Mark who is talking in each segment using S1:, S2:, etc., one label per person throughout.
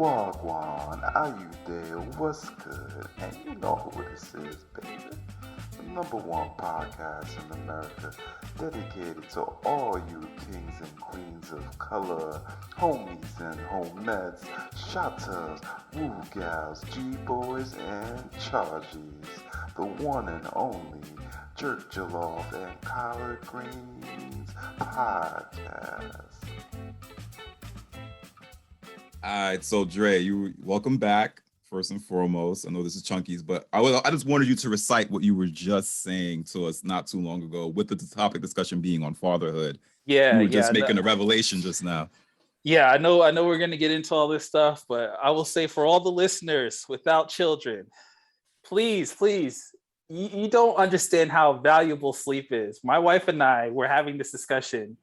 S1: Gwan, are you there? What's good? And you know who this is, baby. The #1 podcast in America, dedicated to all you kings and queens of color, homies and homettes, shotters, woo gals, G-boys, and charges. The one and only Jerk Jollof and Collard Greens podcast.
S2: All right, so Dre, you welcome back. First and foremost, I know this is Chunky's, but I just wanted you to recite what you were just saying to us not too long ago, with the topic discussion being on fatherhood.
S3: Yeah,
S2: you were just making a revelation just now.
S3: Yeah, I know we're gonna get into all this stuff, but I will say for all the listeners without children, please, you don't understand how valuable sleep is. My wife and I were having this discussion.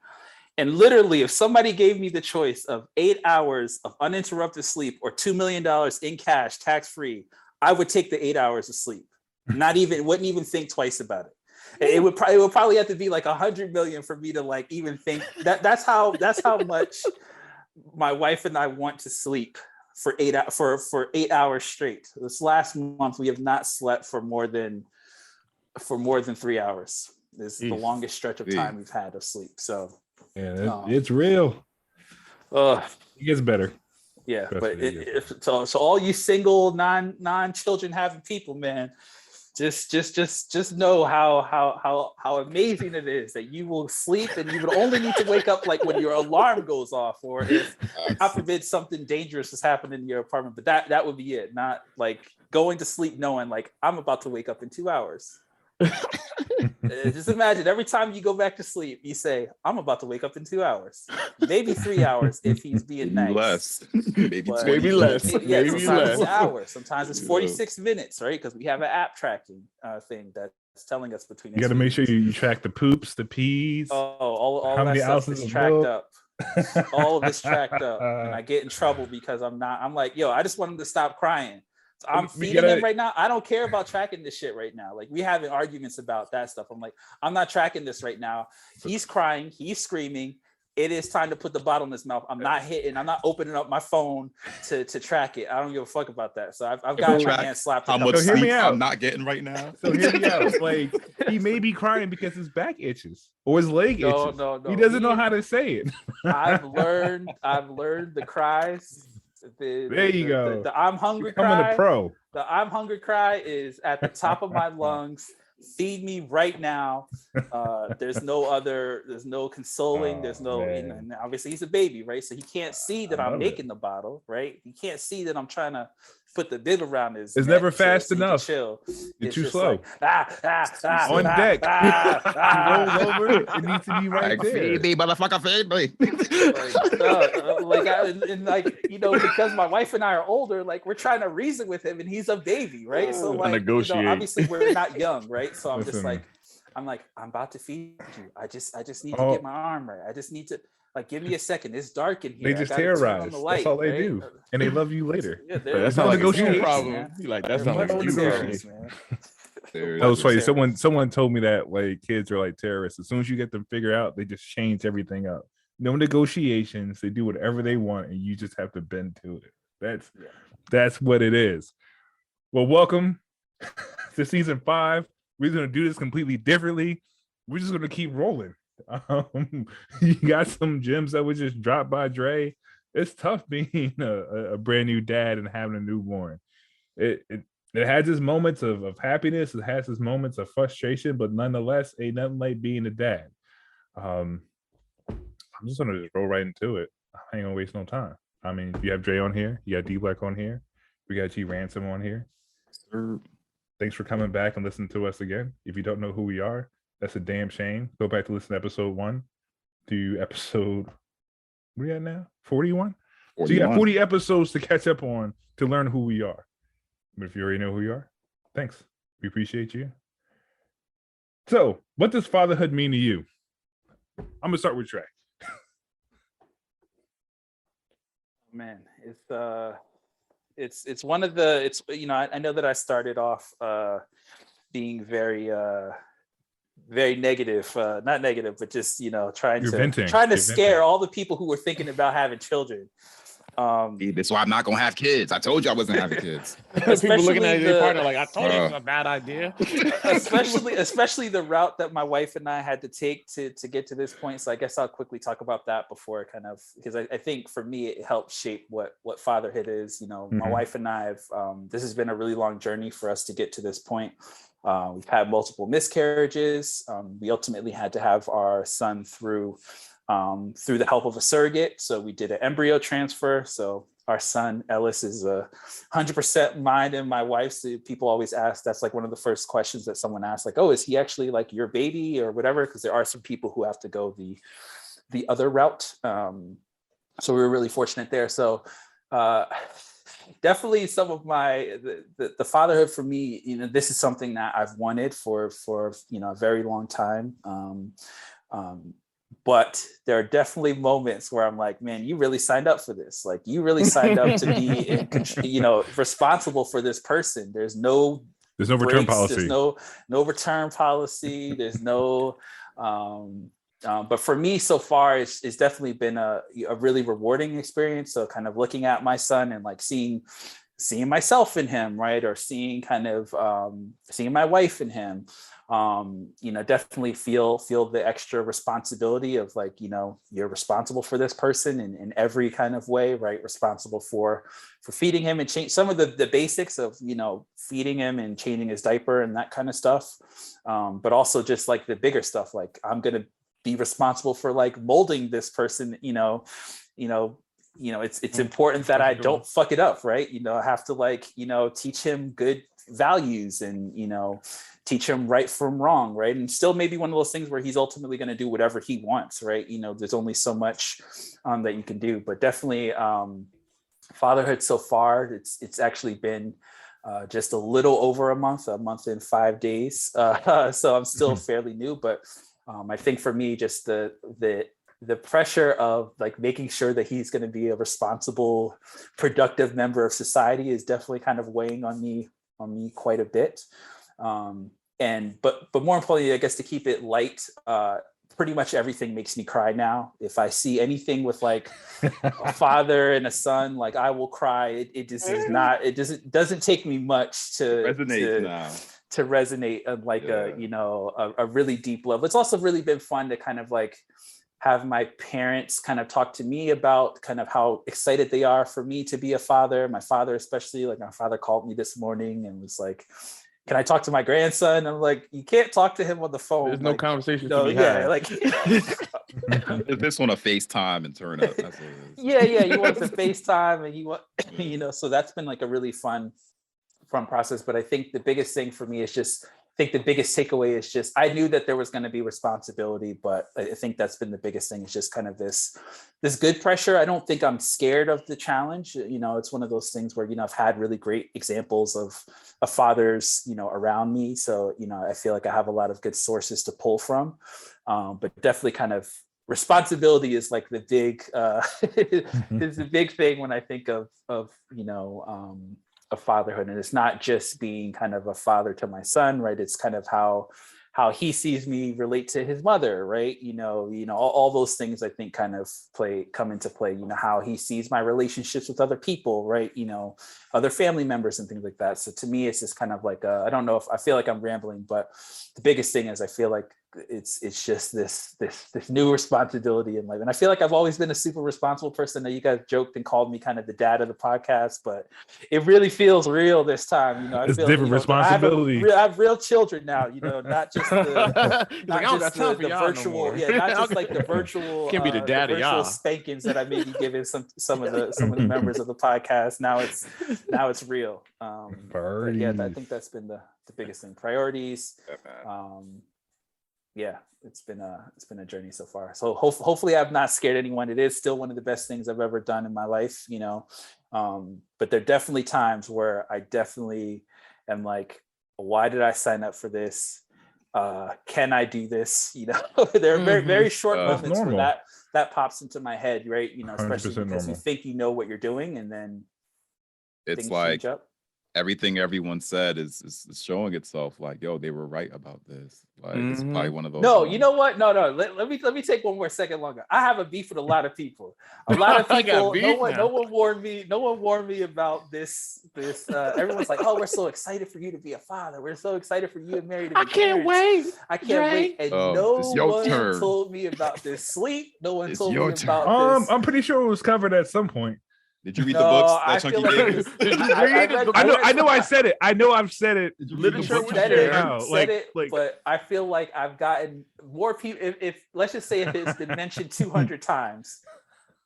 S3: And literally, if somebody gave me the choice of 8 hours of uninterrupted sleep or $2 million in cash, tax-free, I would take the 8 hours of sleep. Wouldn't even think twice about it. It would probably have to be like 100 million for me to like even think that. That's how much my wife and I want to sleep for 8 hours straight. This last month, we have not slept for more than 3 hours. This is the longest stretch of time we've had of sleep. So.
S4: Yeah, it's real. It gets better.
S3: Yeah, but so all you single non-children having people, man, just know how amazing it is that you will sleep and you would only need to wake up like when your alarm goes off, or if God forbid something dangerous has happened in your apartment. But that would be it. Not like going to sleep knowing like I'm about to wake up in 2 hours. Just imagine every time you go back to sleep, you say, I'm about to wake up in 2 hours, maybe 3 hours if he's being nice.
S2: Less. maybe
S3: less. Yeah, maybe sometimes it's hours. Sometimes it's 46 minutes, right? Because we have an app tracking thing that's telling us between.
S4: You got to make sure you track the poops, the pees.
S3: All that stuff is tracked up. All of it's tracked up, and I get in trouble because I'm like, yo, I just want him to stop crying. So I'm feeding him right now. I don't care about tracking this shit right now. Like we having arguments about that stuff. I'm like, I'm not tracking this right now. He's crying. He's screaming. It is time to put the bottle in his mouth. I'm not opening up my phone to track it. I don't give a fuck about that. So I've got my hand slapped.
S2: How much sleep I'm not getting right now.
S4: So hear me out. Like he may be crying because his back itches or his leg itches. No. He doesn't know how to say it.
S3: I've learned the cries.
S4: There you go.
S3: The I'm hungry cry.
S4: Becoming a pro.
S3: The I'm hungry cry is at the top of my lungs. Feed me right now. There's no consoling. There's no, and obviously he's a baby, right? So he can't see that I'm making the bottle, right? He can't see that I'm trying to put the bib around his.
S4: It's never fast enough.
S3: Chill.
S4: You're too slow.
S3: Like,
S4: on deck. He rolls over. It needs to be right there.
S2: Feed me, motherfucker, feed me.
S3: Because my wife and I are older, like we're trying to reason with him, and he's a baby, right? So like, obviously we're not young, right? So I'm just like, I'm about to feed you. I just need to get my arm right. I just need to. Like, give me a second. It's dark in here.
S4: They just terrorize. That's all they do, and they love you later.
S3: Yeah,
S4: that's not like a problem.
S2: That's not like a
S4: negotiation. That was funny. Someone told me that like kids are like terrorists. As soon as you get them figured out, they just change everything up. No negotiations. They do whatever they want, and you just have to bend to it. That's what it is. Well, welcome to season 5. We're gonna do this completely differently. We're just gonna keep rolling. You got some gems that would just drop by Dre. It's tough being a brand new dad and having a newborn. It has its moments of happiness. It has its moments of frustration, but nonetheless, ain't nothing like being a dad. I'm just gonna roll right into it. I ain't gonna waste no time. I mean, you have Dre on here, you got D Black on here, we got G Ransom on here.
S2: Sir.
S4: Thanks for coming back and listening to us again. If you don't know who we are, that's a damn shame. Go back to listen to episode 1 to episode, where are you at now? 41? So you got 40 episodes to catch up on to learn who we are. But if you already know who you are, thanks. We appreciate you. So, what does fatherhood mean to you? I'm going to start with Trey.
S3: Man, it's one of the, I know that I started off being very negative, not negative, but just trying to scare all the people who were thinking about having children.
S2: That's why I'm not gonna have kids. I told you I wasn't having kids.
S5: People looking at their partner like, I told you it was a bad idea.
S3: especially the route that my wife and I had to take to get to this point. So I guess I'll quickly talk about that before kind of, because I think for me it helped shape what fatherhood is. My wife and I have this has been a really long journey for us to get to this point. We've had multiple miscarriages. We ultimately had to have our son through the help of a surrogate. So we did an embryo transfer. So our son Ellis is 100% mine and my wife's. People always ask, that's like one of the first questions that someone asks, like, oh, is he actually like your baby or whatever? Because there are some people who have to go the other route. So we were really fortunate there. So definitely some of the fatherhood for me, this is something that I've wanted for a very long time. But there are definitely moments where I'm like, man, you really signed up for this. Like, you really signed up to be, responsible for this person. There's no
S4: return policy.
S3: There's no return policy. There's no, but for me so far, it's definitely been a really rewarding experience. So kind of looking at my son and like seeing myself in him, right? Or seeing seeing my wife in him. Definitely feel the extra responsibility of like, you're responsible for this person in every kind of way, right? Responsible for feeding him and change some of the basics of, feeding him and changing his diaper and that kind of stuff. But also just like the bigger stuff, like I'm going to be responsible for like molding this person, it's important that I don't fuck it up, right? I have to like, teach him good values and, teach him right from wrong, right? And still maybe one of those things where he's ultimately going to do whatever he wants, right? There's only so much that you can do, but definitely fatherhood so far, it's actually been just a little over a month and 5 days. So I'm still fairly new, but I think for me, just the pressure of like making sure that he's going to be a responsible, productive member of society is definitely kind of weighing on me quite a bit. But more importantly, I guess to keep it light, pretty much everything makes me cry now. If I see anything with like a father and a son, like I will cry. It just is not. It doesn't take me much to resonate on like a really deep level. It's also really been fun to kind of like have my parents kind of talk to me about kind of how excited they are for me to be a father. My father, especially, like my father called me this morning and was like, can I talk to my grandson? I'm like, you can't talk to him on the phone.
S5: There's no
S3: like,
S5: conversation to be had.
S3: Like
S2: this one a FaceTime and turn up. That's what it is.
S3: Yeah. You want to FaceTime and you want, so that's been like a really fun process. But I think the biggest thing for me is just, the biggest takeaway is just, I knew that there was going to be responsibility, but I think that's been the biggest thing is just kind of this good pressure. I don't think I'm scared of the challenge. It's one of those things where, I've had really great examples of fathers, around me. So, I feel like I have a lot of good sources to pull from, but definitely kind of responsibility is like the big, is the big thing when I think of fatherhood. And it's not just being kind of a father to my son, right? It's kind of how he sees me relate to his mother, right? All those things I think kind of come into play, how he sees my relationships with other people, right? Other family members and things like that. So to me, it's just kind of like, I don't know if I feel like I'm rambling, but the biggest thing is I feel like it's just this new responsibility in life. And I feel like I've always been a super responsible person. That you guys joked and called me kind of the dad of the podcast, but it really feels real this time. I
S4: it's
S3: feel
S4: different responsibility.
S3: I have real children now, not just the virtual, not just like the virtual
S5: can't be the daddy,
S3: virtual spankings that I may be giving some of the members of the podcast. Now it's real. But yeah, I think that's been the biggest thing. Priorities. It's been a journey so far. So hopefully I've not scared anyone. It is still one of the best things I've ever done in my life, but there are definitely times where I definitely am like, why did I sign up for this? Can I do this? There are very, very short moments where that pops into my head, right? Especially because normal. You think you know what you're doing and then
S2: it's like, everything everyone said is showing itself. Like, yo, they were right about this. Like, it's probably one of those.
S3: No, you know what? No. Let me take one more second longer. I have a beef with a lot of people. A lot of people. No one warned me. No one warned me about this. Everyone's like, oh, we're so excited for you to be a father. We're so excited for you and Mary to be
S5: I can't wait.
S3: I can't wait. And no one told me about this sleep. No one told me about this.
S4: I'm pretty sure it was covered at some point.
S2: Did you read the books that Chunky gave?
S5: Did you read it?
S4: I know I said it. I know I've said it.
S5: Literature
S3: said it, but I feel like I've gotten more people. If let's just say if it's been mentioned 200 times,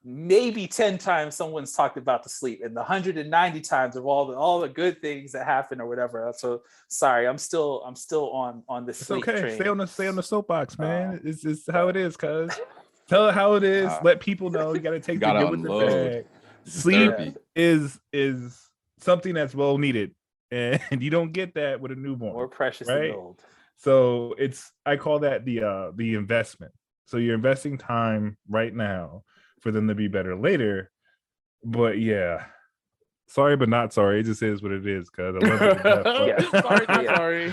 S3: maybe 10 times someone's talked about the sleep, and the 190 times of all the good things that happen or whatever. So sorry, I'm still on the sleep train.
S4: Stay on the soapbox, man. It's how it is, cuz. Tell it how it is. Let people know you gotta take the good with the bad. Sleep is something that's well needed, and you don't get that with a newborn.
S3: More precious than gold.
S4: So I call that the investment. So you're investing time right now for them to be better later. But yeah, sorry, but not sorry. It just is what it is, cuz I love it.
S5: Sorry.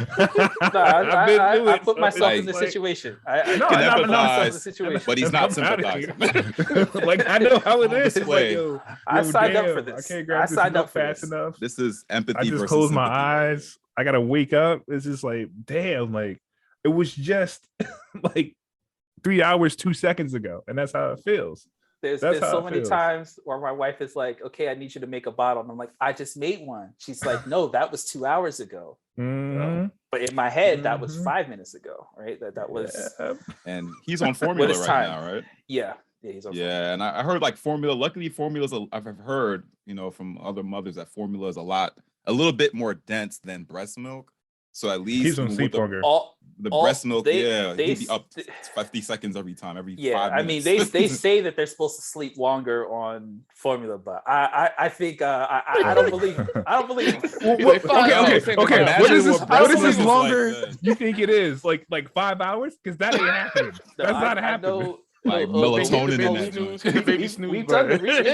S3: No, I put myself in the situation. I put myself in the situation.
S2: But he's not sympathizing.
S4: Like, I know how it is. Like,
S3: I signed up for this.
S4: I can't grab this milk fast enough.
S2: This is empathy.
S4: I just
S2: versus
S4: close my
S2: sympathy.
S4: eyes. I gotta wake up. It's just like, damn, like it was just like 3 hours, 2 seconds ago. And that's how it feels.
S3: There's so many times where my wife is like, okay, I need you to make a bottle. And I'm like, I just made one. She's like, no, that was 2 hours ago. But in my head, that was 5 minutes ago, right? That was.
S2: And he's on formula right now, right?
S3: Yeah, he's on formula.
S2: And I heard like formula. Luckily, formulas. I've heard, from other mothers that formula is a little bit more dense than breast milk. So at least
S4: he's on sleep longer.
S2: The breast milk, he'd be up 50 seconds every time, 5 minutes.
S3: I mean, they say that they're supposed to sleep longer on formula, but I think I don't believe it. I don't believe it.
S4: Okay. What is this longer? You think it is like 5 hours? Because that ain't happening. That's not happening.
S2: Like melatonin in that.
S3: We've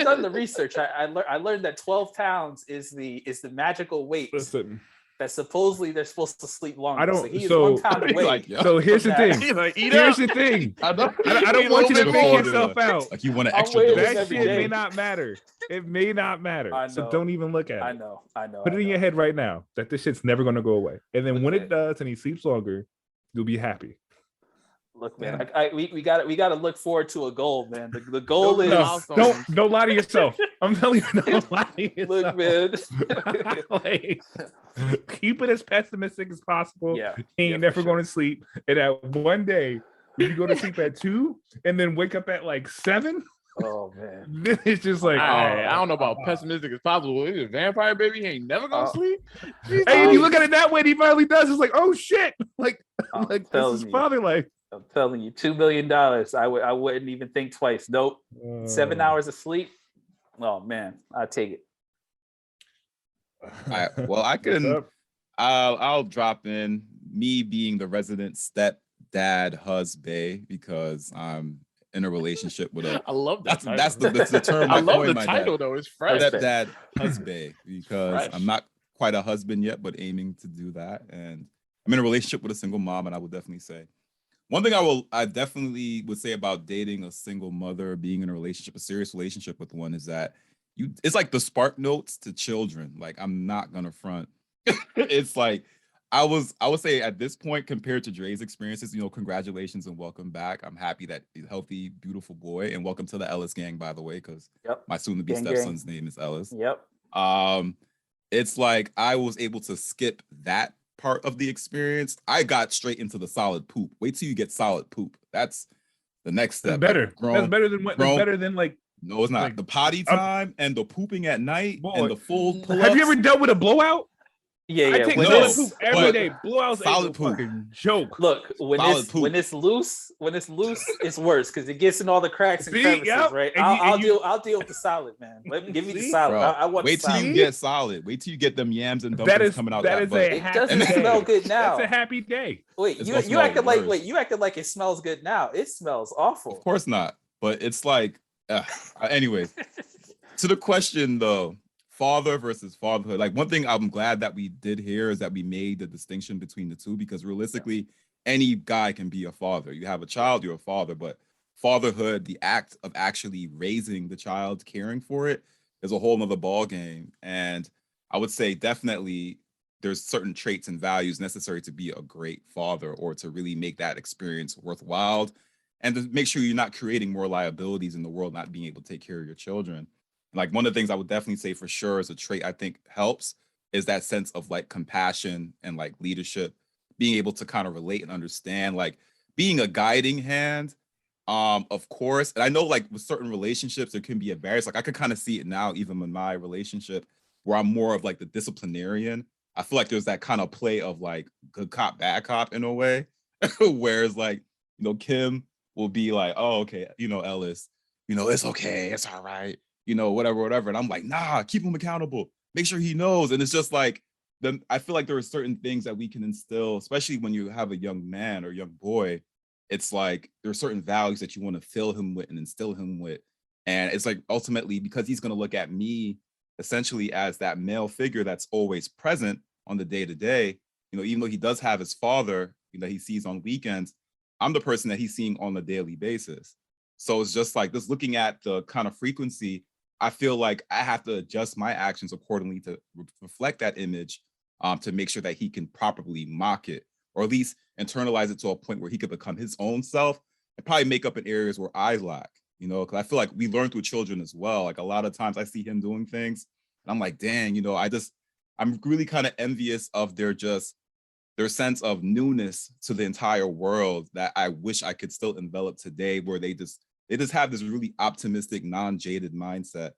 S3: done the research. I learned that 12 pounds is the magical weight.
S4: Listen.
S3: That supposedly they're supposed to sleep longer.
S4: So
S3: he is 1 pound away.
S4: So here's the thing. Here's the thing. I don't want you to fake yourself out.
S2: Like you want an extra dose.
S4: That shit may not matter. It may not matter. So don't even look at it.
S3: I know.
S4: Put it in your head right now that this shit's never going to go away. And then when it does and he sleeps longer, you'll be happy.
S3: Look, man, we got to look forward to a goal, man. The goal is
S4: don't lie to yourself. I'm telling you, don't lie to yourself.
S3: Look, man,
S4: like, keep it as pessimistic as possible.
S3: Yeah,
S4: he ain't never going to sleep. And at one day, if you go to sleep at 2 and then wake up at like 7.
S3: Oh man,
S4: then it's just like
S5: I don't know about pessimistic as possible. He's a vampire baby. He ain't never gonna sleep.
S4: Hey, you look at it that way, and he finally does. It's like, oh shit! Like this is father life.
S3: I'm telling you, $2 million. I wouldn't even think twice. Nope. 7 hours of sleep. Oh man, I'll take it.
S2: I can. I'll drop in me being the resident stepdad husband because I'm in a relationship with a.
S5: I love that.
S2: That's the term.
S5: I love the title though. It's fresh.
S2: Stepdad husband because I'm not quite a husband yet, but aiming to do that. And I'm in a relationship with a single mom, and I would definitely say. One thing I definitely would say about dating a single mother, being in a serious relationship with one, is that it's like the spark notes to children. Like, I'm not gonna front. It's like I would say at this point, compared to Dre's experiences, congratulations and welcome back. I'm happy that he's a healthy, beautiful boy, and welcome to the Ellis gang, by the way, because my soon-to-be stepson's name is Ellis. It's like I was able to skip that part of the experience. I got straight into the solid poop. Wait till you get solid poop. That's the next step.
S4: That's better. That's better than what? That's better than like.
S2: No, it's not. Like, the potty time and the pooping at night and the full pull-ups.
S4: Have you ever dealt with a blowout?
S3: Yeah.
S4: I take solid poop every day. Blowouts
S2: solid
S4: ain't
S2: poop.
S4: Fucking joke.
S3: Look, when it's loose, it's worse because it gets in all the cracks and crevices, right? I'll deal with the solid, man. Give me the solid.
S2: Bro,
S3: I want.
S2: Wait till you get solid. Wait till you get them yams and dumplings coming out. That butt.
S3: It doesn't smell good now.
S4: That's a happy day.
S3: Wait, you acted like it smells good now. It smells awful.
S2: Of course not. But it's like, anyways. To the question though, father versus fatherhood. Like one thing I'm glad that we did here is that we made the distinction between the two, because realistically, any guy can be a father. You have a child, you're a father, but fatherhood, the act of actually raising the child, caring for it, is a whole nother ball game. And I would say definitely there's certain traits and values necessary to be a great father, or to really make that experience worthwhile, and to make sure you're not creating more liabilities in the world, not being able to take care of your children. Like one of the things I would definitely say for sure is a trait I think helps is that sense of like compassion and like leadership, being able to kind of relate and understand, like being a guiding hand. Of course, and I know like with certain relationships there can be a barrier. Like I could kind of see it now, even in my relationship, where I'm more of like the disciplinarian. I feel like there's that kind of play of like good cop, bad cop in a way, whereas like Kim will be like, oh okay, Ellis, it's okay, it's all right, whatever. And I'm like, nah, keep him accountable. Make sure he knows. And it's just like, I feel like there are certain things that we can instill, especially when you have a young man or young boy. It's like there are certain values that you want to fill him with and instill him with. And it's like ultimately, because he's going to look at me essentially as that male figure that's always present on the day to day, even though he does have his father, he sees on weekends, I'm the person that he's seeing on a daily basis. So it's just like this, looking at the kind of frequency, I feel like I have to adjust my actions accordingly to reflect that image, to make sure that he can properly mock it, or at least internalize it to a point where he could become his own self and probably make up in areas where I lack, because I feel like we learn through children as well. Like a lot of times I see him doing things and I'm like, dang, I'm really kind of envious of their sense of newness to the entire world that I wish I could still envelop today, where they just have this really optimistic, non-jaded mindset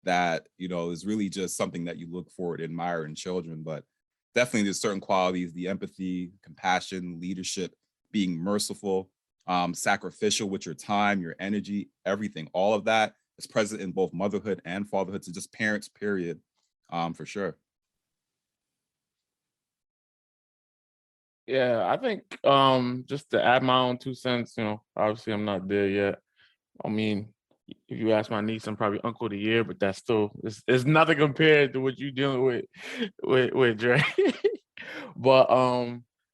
S2: that, is really just something that you look forward to admire in children. But definitely there's certain qualities, the empathy, compassion, leadership, being merciful, sacrificial with your time, your energy, everything, all of that is present in both motherhood and fatherhood, to just parents, period, for sure.
S5: Yeah, I think just to add my own 2 cents, obviously I'm not there yet. I mean, if you ask my niece, I'm probably uncle of the year, but that's still it's nothing compared to what you're dealing with Dre. But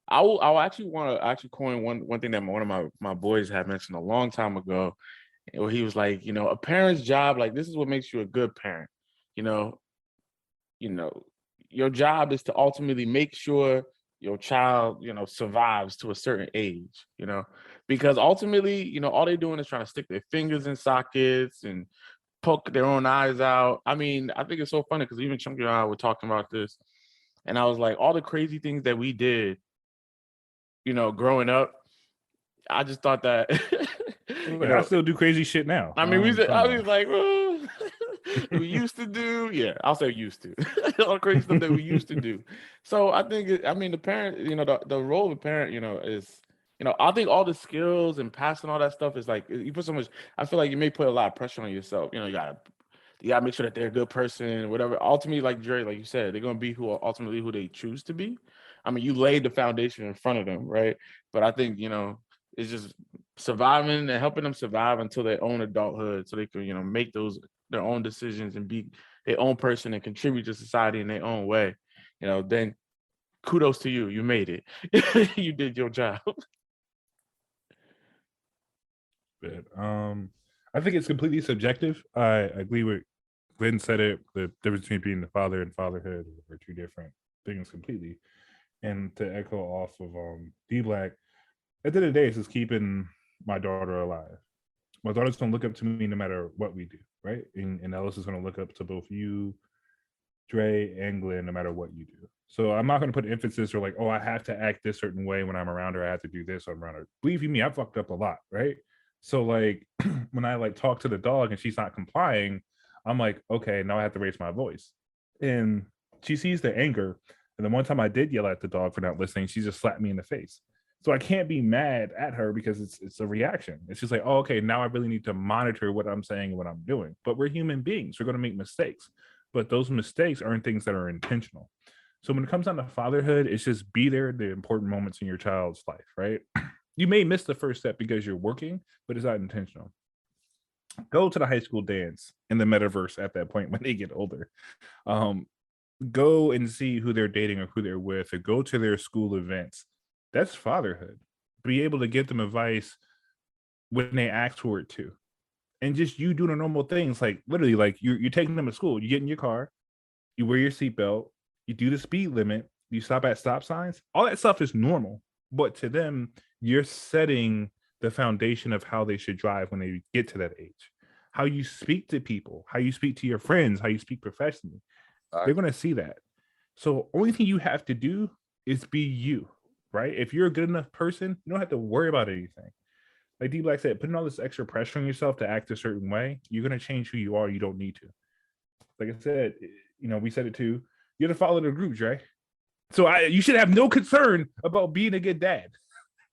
S5: I will actually want to actually coin one thing that one of my boys had mentioned a long time ago, where he was like, a parent's job, like this is what makes you a good parent. You know, your job is to ultimately make sure your child, survives to a certain age, because ultimately, all they're doing is trying to stick their fingers in sockets and poke their own eyes out. I mean, I think it's so funny because even Chunky and I were talking about this, and I was like, all the crazy things that we did, growing up, I just thought that,
S4: I still do crazy shit now.
S5: I mean, I was like, well, we used to do, yeah, I'll say used to, all the crazy stuff that we used to do. So I think, the parent, the role of a parent, is, I think all the skills and passing all that stuff is like, you put so much, I feel like you may put a lot of pressure on yourself. You gotta make sure that they're a good person, whatever. Ultimately, like Dre, like you said, they're gonna be ultimately who they choose to be. I mean, you laid the foundation in front of them, right? But I think, it's just surviving and helping them survive until their own adulthood, so they can, make their own decisions and be their own person and contribute to society in their own way. Then kudos to you. You made it. You did your job.
S4: But, I think it's completely subjective. I agree with Glenn said it. The difference between being the father and fatherhood are two different things completely. And to echo off of D-Black, at the end of the day, it's just keeping my daughter alive. My daughter's gonna look up to me no matter what we do, right? And Ellis is gonna look up to both you, Dre, and Glenn, no matter what you do. So I'm not gonna put emphasis or like, oh, I have to act this certain way when I'm around her. I have to do this when I'm around her. Believe you me, I fucked up a lot, right? So like when I like talk to the dog and she's not complying, I'm like, okay, now I have to raise my voice. And she sees the anger. And then one time I did yell at the dog for not listening, she just slapped me in the face. So I can't be mad at her because it's a reaction. It's just like, oh, okay, now I really need to monitor what I'm saying and what I'm doing. But we're human beings. We're going to make mistakes. But those mistakes aren't things that are intentional. So when it comes down to fatherhood, it's just be there at the important moments in your child's life, right? You may miss the first step because you're working, but it's not intentional. Go to the high school dance in the metaverse at that point when they get older. Go and see who they're dating or who they're with, or go to their school events. That's fatherhood. Be able to give them advice when they ask for it too. And just you doing the normal things, like literally, like you're taking them to school. You get in your car, you wear your seatbelt, you do the speed limit, you stop at stop signs. All that stuff is normal. But to them, you're setting the foundation of how they should drive when they get to that age. How you speak to people, how you speak to your friends, how you speak professionally. They're going to see that. So only thing you have to do is be you, right? If you're a good enough person, you don't have to worry about anything. Like D Black said, putting all this extra pressure on yourself to act a certain way, you're going to change who you are. You don't need to. Like I said, we said it too. You have to follow the group, Dre. So you should have no concern about being a good dad,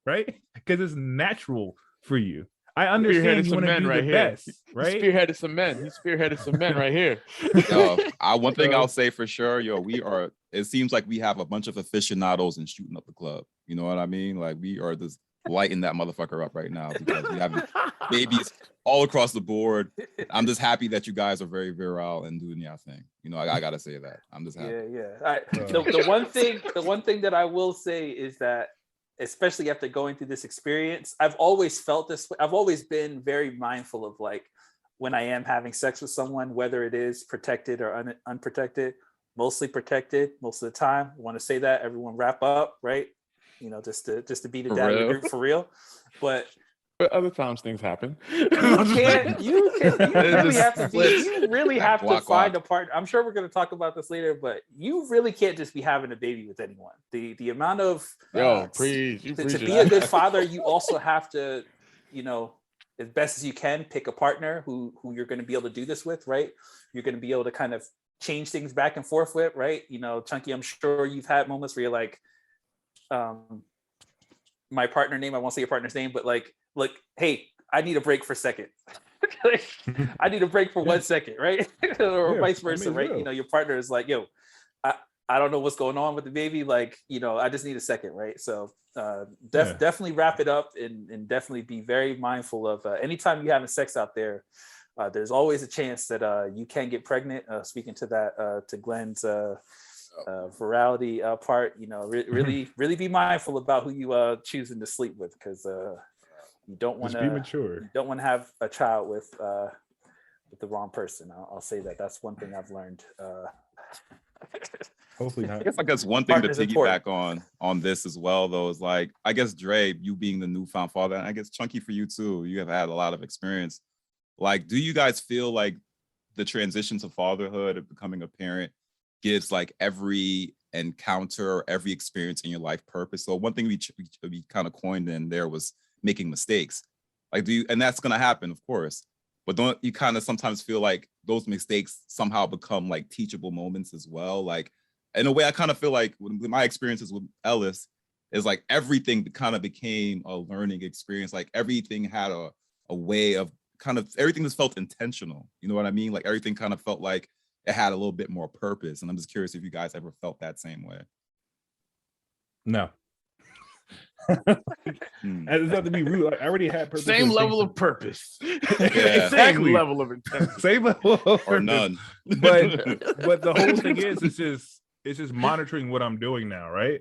S4: right? Because it's natural for you. I understand you want to do the best, right?
S5: He spearheaded some men. He spearheaded some men right here.
S2: One thing I'll say for sure, it seems like we have a bunch of aficionados and shooting up the club. You know what I mean? Like we are just lighting that motherfucker up right now because we have babies all across the board. I'm just happy that you guys are very virile and doing your thing. I gotta say that. I'm just happy.
S3: Yeah. The one thing that I will say is that, especially after going through this experience, I've always felt this way. I've always been very mindful of like when I am having sex with someone, whether it is protected or unprotected, mostly protected most of the time. I want to say that everyone wrap up, right? Just to be the dad of the group for real. But
S5: other times things happen.
S3: You really have to find a partner. I'm sure we're going to talk about this later, but you really can't just be having a baby with anyone. The amount of to be a good father, you also have to, as best as you can, pick a partner who you're going to be able to do this with, right? You're going to be able to kind of change things back and forth with, right? Chunky, I'm sure you've had moments where you're like, my partner name, I won't say your partner's name, but like, hey, I need a break for a second. I need a break for 1 second, right? Or vice versa, right? Your partner is like, yo, I don't know what's going on with the baby. Like, I just need a second, right? So definitely wrap it up and definitely be very mindful of anytime you're having sex out there, there's always a chance that you can get pregnant. Speaking to that, to Glenn's virality part, really be mindful about who you choosing to sleep with, because you don't want to be mature. You don't want to have a child with the wrong person. I'll say that. That's one thing I've learned.
S4: Hopefully not.
S2: I guess one thing to piggyback on this as well, though, is like, I guess Dre, you being the newfound father, and I guess Chunky for you too, you have had a lot of experience. Like, do you guys feel like the transition to fatherhood of becoming a parent gives like every encounter or every experience in your life purpose? So one thing we kind of coined in there was making mistakes. Like, and that's going to happen, of course, but don't you kind of sometimes feel like those mistakes somehow become like teachable moments as well? Like, in a way, I kind of feel like with my experiences with Ellis is like everything kind of became a learning experience. Like everything had a way of kind of, everything just felt intentional. You know what I mean? Like everything kind of felt like it had a little bit more purpose. And I'm just curious if you guys ever felt that same way.
S4: No. And it's not to be rude. I already had purpose.
S5: Same level of purpose.
S4: Exactly.
S5: Same level of intensity.
S4: Same level of purpose.
S2: Or none.
S4: But the whole thing is, it's just monitoring what I'm doing now, right?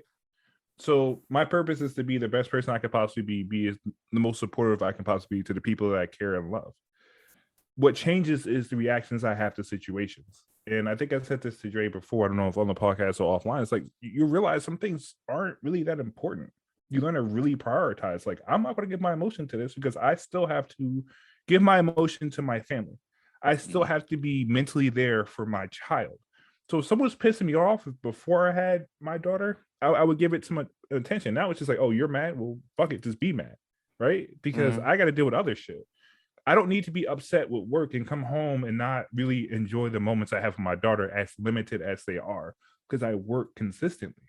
S4: So my purpose is to be the best person I could possibly be the most supportive I can possibly be to the people that I care and love. What changes is the reactions I have to situations. And I think I said this to Dre before, I don't know if on the podcast or offline, it's like you realize some things aren't really that important. You learn to really prioritize. Like, I'm not going to give my emotion to this because I still have to give my emotion to my family. I still have to be mentally there for my child. So if someone was pissing me off before I had my daughter, I would give it some attention. Now it's just like, oh, you're mad? Well, fuck it, just be mad, right? Because I got to deal with other shit. I don't need to be upset with work and come home and not really enjoy the moments I have with my daughter, as limited as they are, because I work consistently.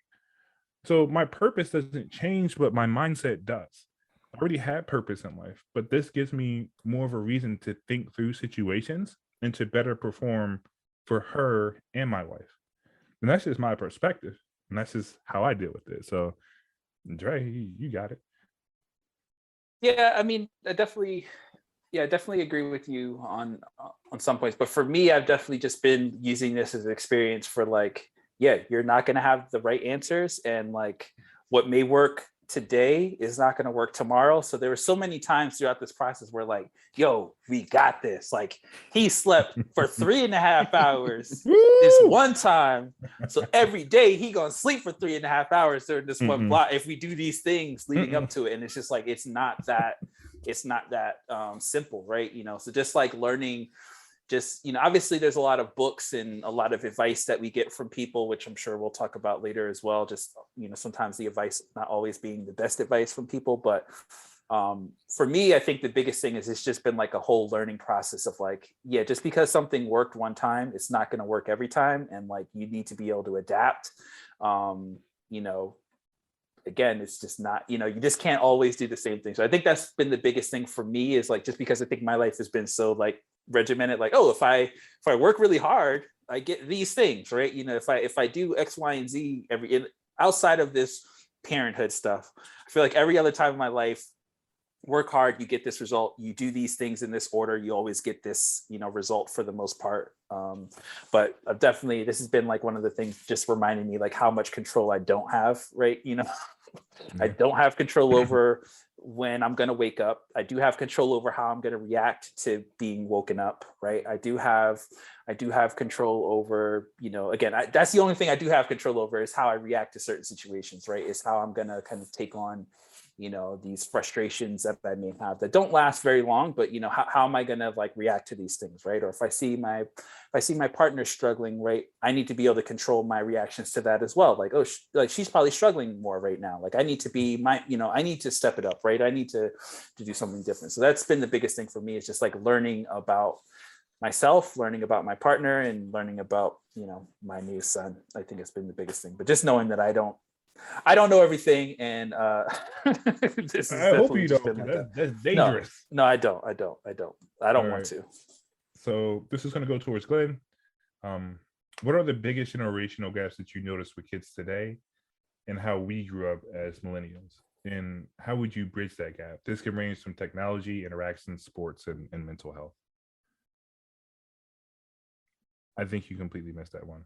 S4: So my purpose doesn't change, but my mindset does. I already had purpose in life, but this gives me more of a reason to think through situations and to better perform for her and my wife. And that's just my perspective. And that's just how I deal with it. So, Dre, you got it.
S3: Yeah, I mean, I definitely Yeah, I definitely agree with you on some points, but for me, I've definitely just been using this as an experience for like, yeah, you're not going to have the right answers, and like what may work today is not going to work tomorrow. So there were so many times throughout this process where like, yo, we got this. Like he slept for 3.5 hours this one time, so every day he gonna sleep for 3.5 hours during this one block if we do these things leading up to it. And it's just like it's not that simple, right? So just like learning, just obviously there's a lot of books and a lot of advice that we get from people, which I'm sure we'll talk about later as well. Just sometimes the advice not always being the best advice from people, but for me, I think the biggest thing is it's just been like a whole learning process of like, yeah, just because something worked one time, it's not going to work every time, and like you need to be able to adapt. Again, it's just not, you just can't always do the same thing. So I think that's been the biggest thing for me, is like, just because I think my life has been so like regimented, like, oh, if I work really hard, I get these things, right? If I do X, Y, and Z outside of this parenthood stuff, I feel like every other time in my life, work hard, you get this result. You do these things in this order, you always get this, result for the most part. But I've definitely, this has been like one of the things just reminding me like how much control I don't have, right? I don't have control over when I'm going to wake up. I do have control over how I'm going to react to being woken up, right? I do have control over, again, that's the only thing I do have control over, is how I react to certain situations, right? Is how I'm going to kind of take on, these frustrations that I may have that don't last very long, but how am I going to like react to these things, right? Or if I see my partner struggling, right, I need to be able to control my reactions to that as well. Like, oh, like she's probably struggling more right now. Like I need to be I need to step it up, right? I need to do something different. So that's been the biggest thing for me, is just like learning about myself, learning about my partner, and learning about, my new son. I think it's been the biggest thing, but just knowing that I don't know everything, and this is
S4: I hope you
S3: just
S4: don't.
S3: been like
S4: That's dangerous.
S3: No, I don't want to.
S4: So this is going to go towards Glenn. What are the biggest generational gaps that you notice with kids today, and how we grew up as millennials? And how would you bridge that gap? This can range from technology, interactions, sports, and mental health. I think you completely missed that one.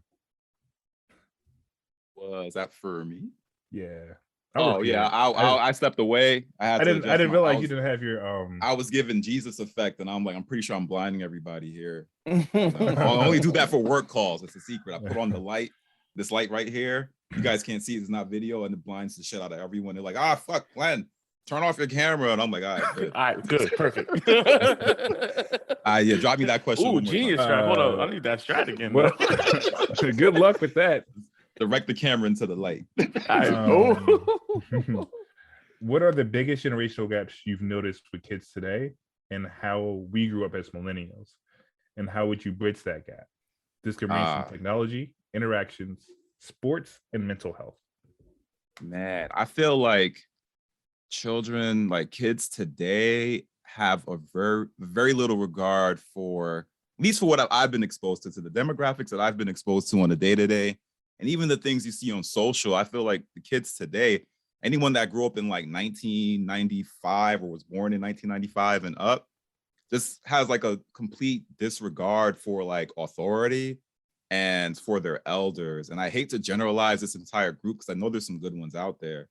S2: Was that for me?
S4: Yeah.
S2: I stepped away. I
S4: didn't realize you didn't have your
S2: I was giving Jesus effect, and I'm like, I'm pretty sure I'm blinding everybody here. I'll only do that for work calls. It's a secret. I put on the light, this light right here. You guys can't see it, it's not video, and it blinds the shit out of everyone. They're like, fuck, Glenn, turn off your camera. And I'm like, all right, good.
S5: All right, good, perfect.
S2: Yeah, drop me that question.
S5: Ooh, genius strat. Hold on, I need that strat again.
S4: Well, good luck with that.
S2: Direct the camera into the light.
S4: What are the biggest generational gaps you've noticed with kids today, and how we grew up as millennials? And how would you bridge that gap? This could range from technology, interactions, sports, and mental health.
S2: Man, I feel like children, like kids today, have a very little regard for, at least for what I've been exposed to the demographics that I've been exposed to on a day-to-day. And even the things you see on social, I feel like the kids today, anyone that grew up in like 1995 or was born in 1995 and up, just has like a complete disregard for like authority and for their elders. And I hate to generalize this entire group, because I know there's some good ones out there,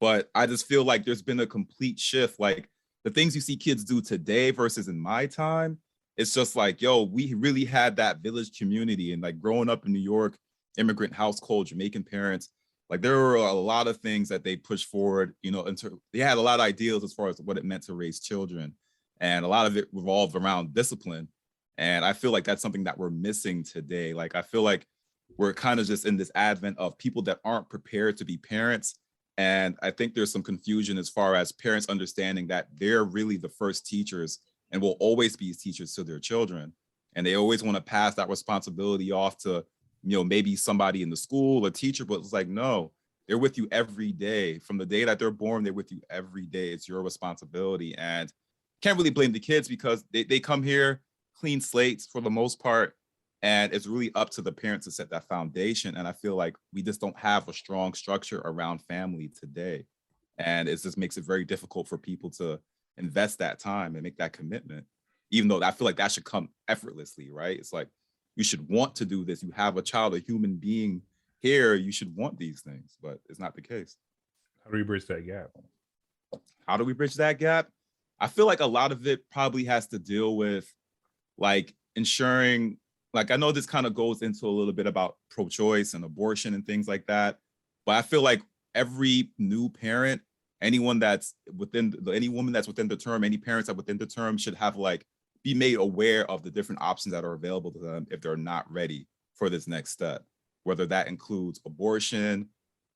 S2: but I just feel like there's been a complete shift. Like the things you see kids do today versus in my time, it's just like, yo, we really had that village community. And like growing up in New York, immigrant household, Jamaican parents, like there were a lot of things that they pushed forward, they had a lot of ideals as far as what it meant to raise children. And a lot of it revolved around discipline. And I feel like that's something that we're missing today. Like, I feel like we're kind of just in this advent of people that aren't prepared to be parents. And I think there's some confusion as far as parents understanding that they're really the first teachers and will always be teachers to their children. And they always want to pass that responsibility off to, maybe somebody in the school, a teacher, but it's like, no, they're with you every day. From the day that they're born, they're with you every day. It's your responsibility. And can't really blame the kids, because they come here clean slates for the most part. And it's really up to the parents to set that foundation. And I feel like we just don't have a strong structure around family today. And it just makes it very difficult for people to, invest that time and make that commitment, even though I feel like that should come effortlessly, right? It's like you should want to do this. You have a child, a human being here, you should want these things, but it's not the case.
S4: How do we bridge that gap?
S2: How do we bridge that gap? I feel like a lot of it probably has to deal with like ensuring, like I know this kind of goes into a little bit about pro-choice and abortion and things like that, but I feel like every new parent, anyone that's within, any woman that's within the term, any parents that within the term should have like be made aware of the different options that are available to them if they're not ready for this next step, whether that includes abortion,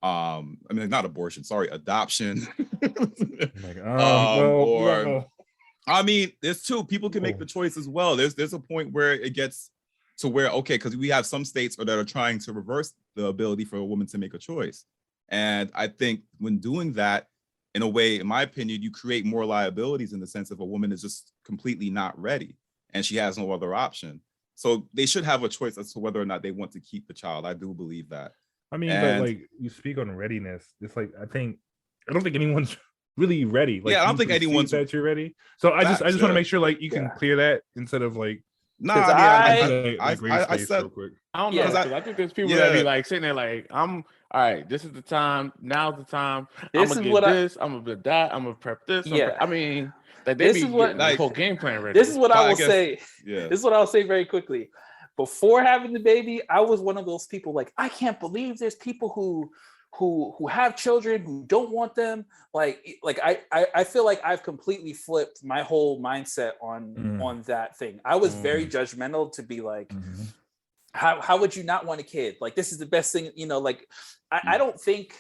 S2: I mean, not abortion, sorry, adoption.
S4: No.
S2: I mean, there's two. People can make the choice as well. There's a point where it gets to where, okay, because we have some states that are trying to reverse the ability for a woman to make a choice. And I think when doing that, in a way, in my opinion, you create more liabilities in the sense of a woman is just completely not ready and she has no other option. So they should have a choice as to whether or not they want to keep the child. I do believe that.
S4: I mean, but like you speak on readiness, it's like I don't think anyone's really ready. Like,
S2: yeah, I don't think anyone's
S4: that you're ready. So I just want to make sure like you can clear that instead of like.
S2: No, I mean,
S4: I said,
S5: real quick. I don't know. I think there's people that be like sitting there like, I'm all right. This is the time. Now's the time. I'm gonna get this. I'm gonna do that. I'm gonna prep this.
S3: Yeah.
S5: I mean, like they be getting the whole game plan ready.
S3: This is what I will say. Yeah. This is what I'll say very quickly. Before having the baby, I was one of those people like, I can't believe there's people who have children who don't want them. Like I feel like I've completely flipped my whole mindset on that thing. I was very judgmental to be like, how would you not want a kid? Like, this is the best thing, you know, like I don't think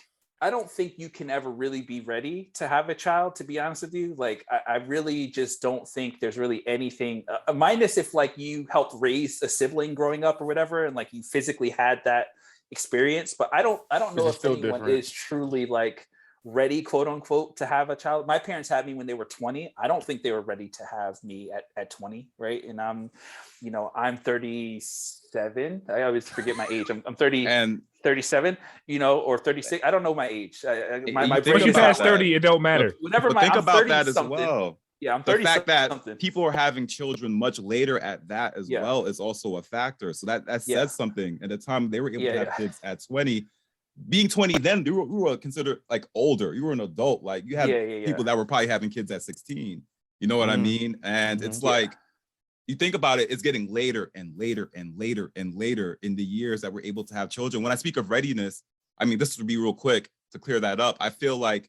S3: you can ever really be ready to have a child, to be honest with you. Like, I really just don't think there's really anything, minus if like you helped raise a sibling growing up or whatever, and like you physically had that experience. But I don't know if anyone is truly like ready, quote unquote, to have a child. My parents had me when they were 20. I don't think they were ready to have me at 20, right? And I'm 37. I always forget my age. I'm 30 and 37, or 36. I don't know my age.
S4: Once you pass 30, it don't matter.
S2: Think about that as well.
S3: Yeah, I'm 30.
S2: The fact that people are having children much later at that as well is also a factor. So that says something. At the time they were able to have kids at 20. Being 20 then, you were considered like older. You were an adult. Like you had people that were probably having kids at 16. You know what I mean? And it's like, you think about it, it's getting later and later and later and later in the years that we're able to have children. When I speak of readiness, I mean, this would be real quick to clear that up. I feel like,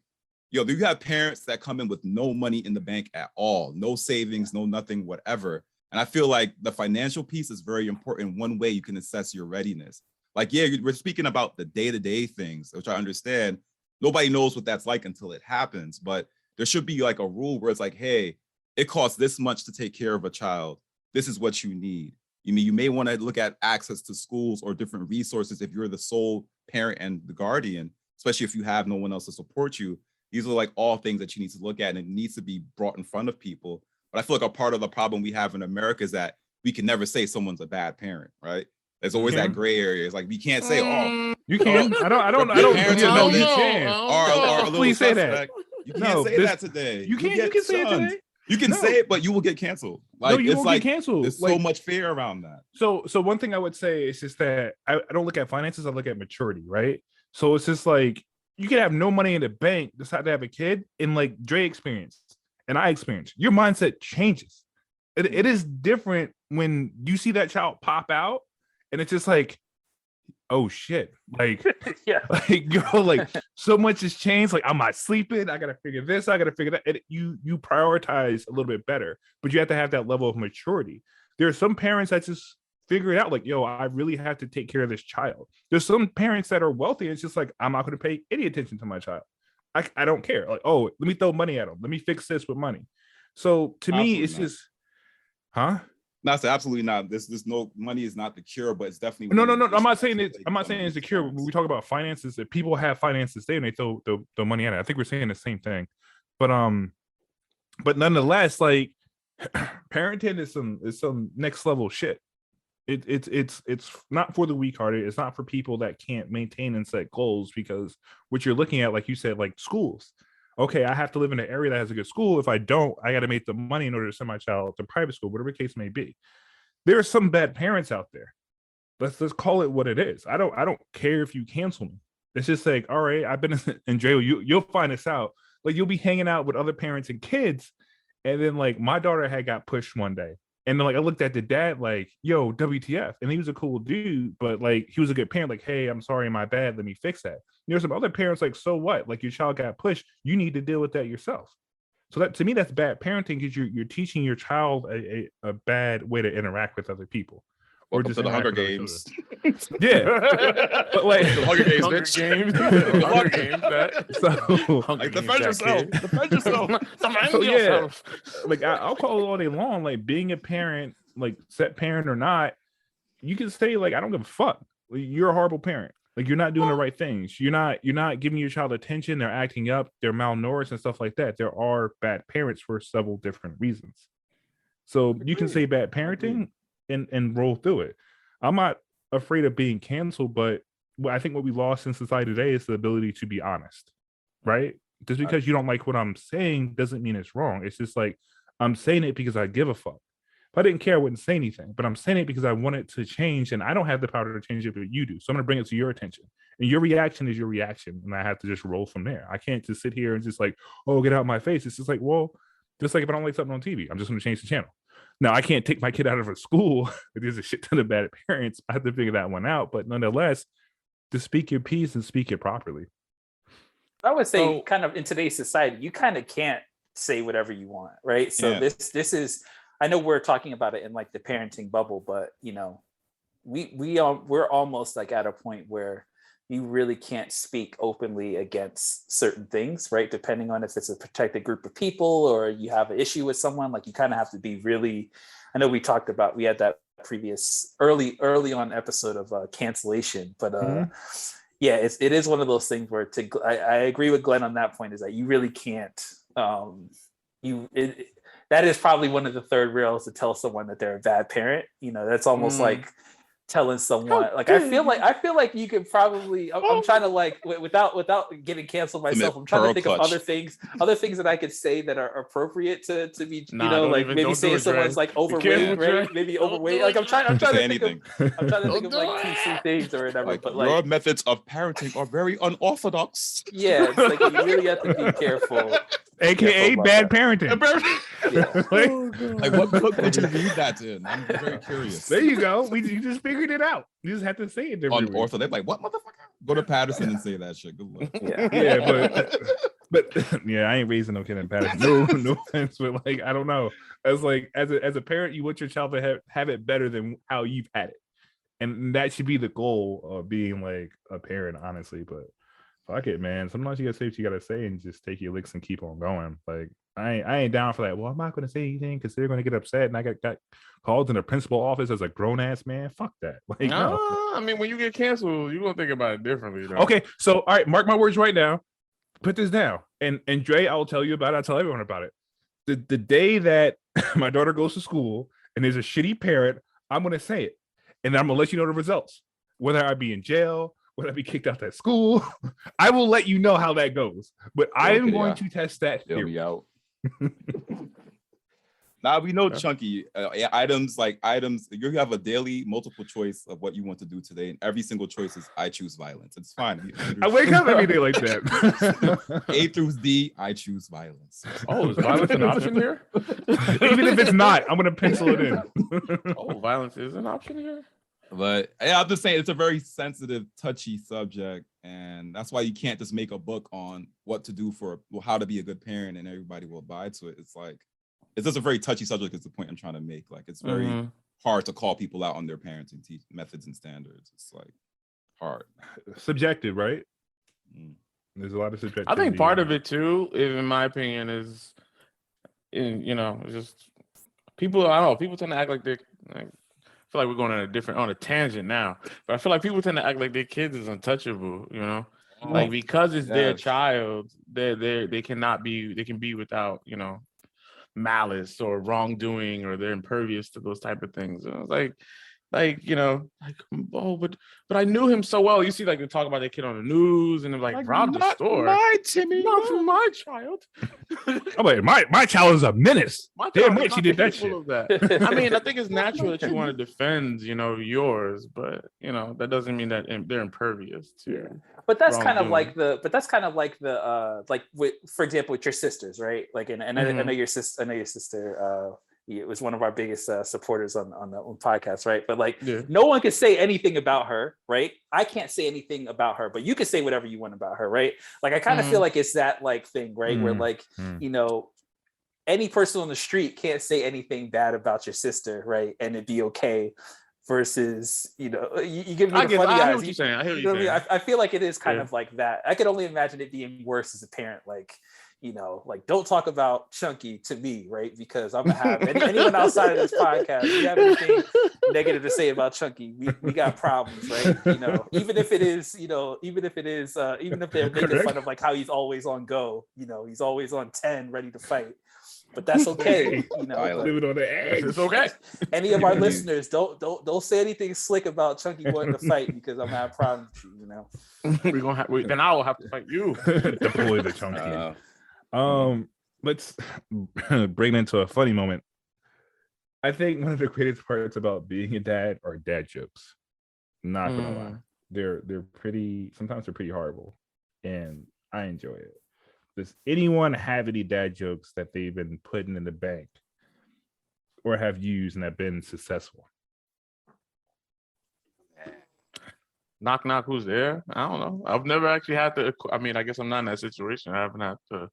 S2: you have parents that come in with no money in the bank at all, no savings, no nothing, whatever. And I feel like the financial piece is very important. One way you can assess your readiness. Like, we're speaking about the day-to-day things, which I understand. Nobody knows what that's like until it happens, but there should be like a rule where it's like, hey, it costs this much to take care of a child. This is what you need. You may want to look at access to schools or different resources if you're the sole parent and the guardian, especially if you have no one else to support you. These are like all things that you need to look at, and it needs to be brought in front of people. But I feel like a part of the problem we have in America is that we can never say someone's a bad parent, right? There's always that gray area. It's like we can't say,
S4: you can. I don't know. You can. Please say that.
S2: You can't say that today.
S4: You can say it today.
S2: You can say it, but you will get canceled. Like,
S4: you won't get canceled.
S2: There's so much fear around that.
S4: So one thing I would say is just that I don't look at finances. I look at maturity, right? So it's just like you can have no money in the bank, decide to have a kid, and like Dre experienced and I experienced, your mindset changes. It is different when you see that child pop out, and it's just like, oh shit, like like so much has changed. Like, I'm not sleeping, I gotta figure this, I gotta figure that. You prioritize a little bit better, but you have to have that level of maturity. There are some parents that just figure it out, like, yo, I really have to take care of this child. There's some parents that are wealthy, and it's just like, I'm not going to pay any attention to my child. I don't care. Like, oh, let me throw money at them, let me fix this with money. So to me, it's just
S2: No, so absolutely not. This no money is not the cure, but it's definitely
S4: no. I'm not saying it's the cure. When we talk about finances, if people have finances, they throw money at it. I think we're saying the same thing, but nonetheless, like, parenting is some next level shit. It's not for the weak-hearted. It's not for people that can't maintain and set goals, because what you're looking at, like you said, like schools. Okay, I have to live in an area that has a good school. If I don't, I got to make the money in order to send my child to private school, whatever the case may be. There are some bad parents out there. Let's call it what it is. I don't care if you cancel me. It's just like, all right, I've been in jail. You'll find this out. Like, you'll be hanging out with other parents and kids, and then like my daughter had got pushed one day, and then like I looked at the dad like, yo, WTF? And he was a cool dude, but like he was a good parent. Like, hey, I'm sorry, my bad. Let me fix that. There's some other parents like, so what? Like, your child got pushed. You need to deal with that yourself. So that, to me, that's bad parenting, because you're teaching your child a bad way to interact with other people.
S2: Welcome to the Hunger Games.
S4: Yeah, but like
S2: the Hunger Games,
S5: Hunger
S2: bitch.
S5: Games, Hunger Games.
S4: So
S2: like, defend yourself. Defend yourself.
S4: So yeah, like I'll call it all day long. Like, being a parent, like set parent or not, you can say like, I don't give a fuck. Like, you're a horrible parent. Like, you're not doing the right things. You're not giving your child attention. They're acting up. They're malnourished and stuff like that. There are bad parents for several different reasons. So you can say bad parenting and roll through it. I'm not afraid of being canceled, but I think what we lost in society today is the ability to be honest, right? Just because you don't like what I'm saying doesn't mean it's wrong. It's just like, I'm saying it because I give a fuck. If I didn't care, I wouldn't say anything, but I'm saying it because I want it to change, and I don't have the power to change it, but you do. So I'm going to bring it to your attention, and your reaction is your reaction, and I have to just roll from there. I can't just sit here and just like, oh, get out of my face. It's just like, well, just like if I don't like something on TV, I'm just going to change the channel. Now, I can't take my kid out of a school. There's a shit ton of bad parents. I have to figure that one out. But nonetheless, just speak your piece and speak it properly.
S3: I would say, kind of in today's society, you kind of can't say whatever you want, right? So this is, I know we're talking about it in like the parenting bubble, but you know, we're almost like at a point where you really can't speak openly against certain things, right? Depending on if it's a protected group of people or you have an issue with someone, like you kind of have to be really, I know we had that previous early on episode of cancellation, but yeah, it is one of those things where I agree with Glenn on that point, is that you really can't, that is probably one of the third rails to tell someone that they're a bad parent. You know, that's almost like telling someone, like, I feel like you could probably, I'm trying to like, without getting canceled myself, I'm trying to think of other things that I could say that are appropriate to be, you know, like maybe saying someone's like overweight, right? Maybe overweight. Like I'm trying to think of like PC things or whatever. But like,
S2: your methods of parenting are very unorthodox.
S3: Yeah, it's like you really have to be careful.
S4: AKA bad parenting.
S2: Like what book would you read that in? I'm very curious.
S4: There you go. You just figured it out. You just have to say it differently.
S2: Unorthodox. They're like, what, motherfucker? Go to Patterson and say that shit. Good luck.
S4: Yeah, but yeah, I ain't raising no kid in Patterson. No offense, but like, I don't know. As a parent, you want your child to have it better than how you've had it, and that should be the goal of being like a parent, honestly. But fuck it, man. Sometimes you gotta say what you gotta say and just take your licks and keep on going. Like, I ain't down for that. Well, I'm not gonna say anything because they're gonna get upset, and I got called in the principal office as a grown ass man. Fuck that. Like, no.
S5: I mean, when you get canceled, you're gonna think about it differently, though.
S4: Okay, so all right, mark my words right now. Put this down, and Dre, I'll tell you about it. I'll tell everyone about it. The day that my daughter goes to school and there's a shitty parent, I'm gonna say it, and I'm gonna let you know the results. Whether I be in jail, whether I be kicked out that school, I will let you know how that goes. But I am going to test that theory
S2: out. Now we know, Chunky, items, you have a daily multiple choice of what you want to do today, and every single choice is I choose violence. It's fine.
S4: I wake up every day like that.
S2: A through D, I choose violence.
S5: Oh, is violence an option here?
S4: Even if it's not, I'm gonna pencil it in.
S5: Oh, violence is an option here?
S2: But yeah, I'm just saying it's a very sensitive, touchy subject, and that's why you can't just make a book on what to do for how to be a good parent and everybody will abide to it. It's like, it's just a very touchy subject. Is the point I'm trying to make. Like, it's very hard to call people out on their parenting methods and standards. It's like hard, subjective,
S4: right? There's a lot of subjective.
S5: I think part of it too, in my opinion, is just people. I don't know. People tend to act like they're like. I feel like we're going on a tangent now, but I feel like people tend to act like their kids is untouchable, you know, like because it's their child, they can be without, you know, malice or wrongdoing, or they're impervious to those type of things. And I was like, like, you know, like, oh, but I knew him so well. You see, like, they talk about that kid on the news, and they're like robbed the store.
S2: My Timmy,
S5: not for my child.
S4: I'm like, my child is a menace. Damn right, she did that shit.
S5: Of that. I mean, I think it's natural that you want to defend, you know, yours, but you know, that doesn't mean that they're impervious to.
S3: But that's kind of like the like with, for example, with your sisters, right? Like, and I know your sister. It was one of our biggest supporters on the podcast, right? But like, no one could say anything about her, right? I can't say anything about her, but you can say whatever you want about her, right? Like, I kind of feel like it's that like thing, right? Where like, you know, any person on the street can't say anything bad about your sister, right? And it'd be okay. Versus, you know, you give me the funny eyes.
S5: I hear what you're saying. I hear what you're saying.
S3: I feel like it is kind of like that. I could only imagine it being worse as a parent, like, you know, like, don't talk about Chunky to me, right? Because I'm gonna have anyone outside of this podcast, if you have anything negative to say about Chunky, we got problems, right? You know, even if they're making fun of like how he's always on go, you know, he's always on 10 ready to fight. But that's okay, you know.
S4: Living on the edge.
S5: It's okay.
S3: Any of our listeners, don't say anything slick about Chunky wanting to fight, because I'm gonna have problems with you, you know.
S5: Then I will have to fight you.
S4: Deploy the Chunky. Let's bring it into a funny moment. I think one of the greatest parts about being a dad are dad jokes. Not gonna lie, they're pretty. Sometimes they're pretty horrible, and I enjoy it. Does anyone have any dad jokes that they've been putting in the bank or have used and have been successful?
S5: Knock, knock, who's there? I don't know. I've never actually had to. I mean, I guess I'm not in that situation. I haven't had to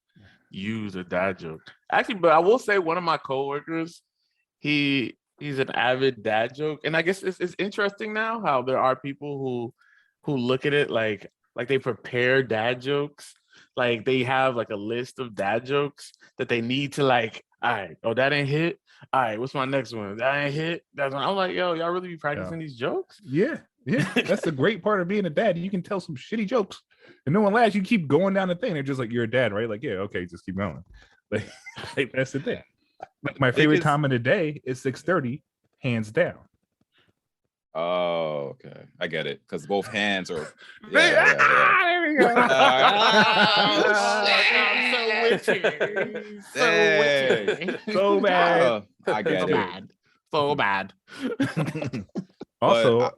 S5: use a dad joke. Actually, but I will say one of my coworkers, he's an avid dad joke. And I guess it's interesting now how there are people who look at it like they prepare dad jokes. Like they have like a list of dad jokes that they need to like, all right, oh, that ain't hit. All right, what's my next one? That ain't hit. That's one. I'm like, yo, y'all really be practicing these jokes?
S4: Yeah. That's the great part of being a dad. You can tell some shitty jokes and no one laughs. You keep going down the thing. They're just like, you're a dad, right? Like, yeah, okay, just keep going. Like that's the thing. My favorite time of the day is 6:30, hands down.
S2: Oh, okay. I get it. Because both hands are.
S5: There we go.
S4: So bad.
S2: I get it.
S5: So bad.
S4: Also,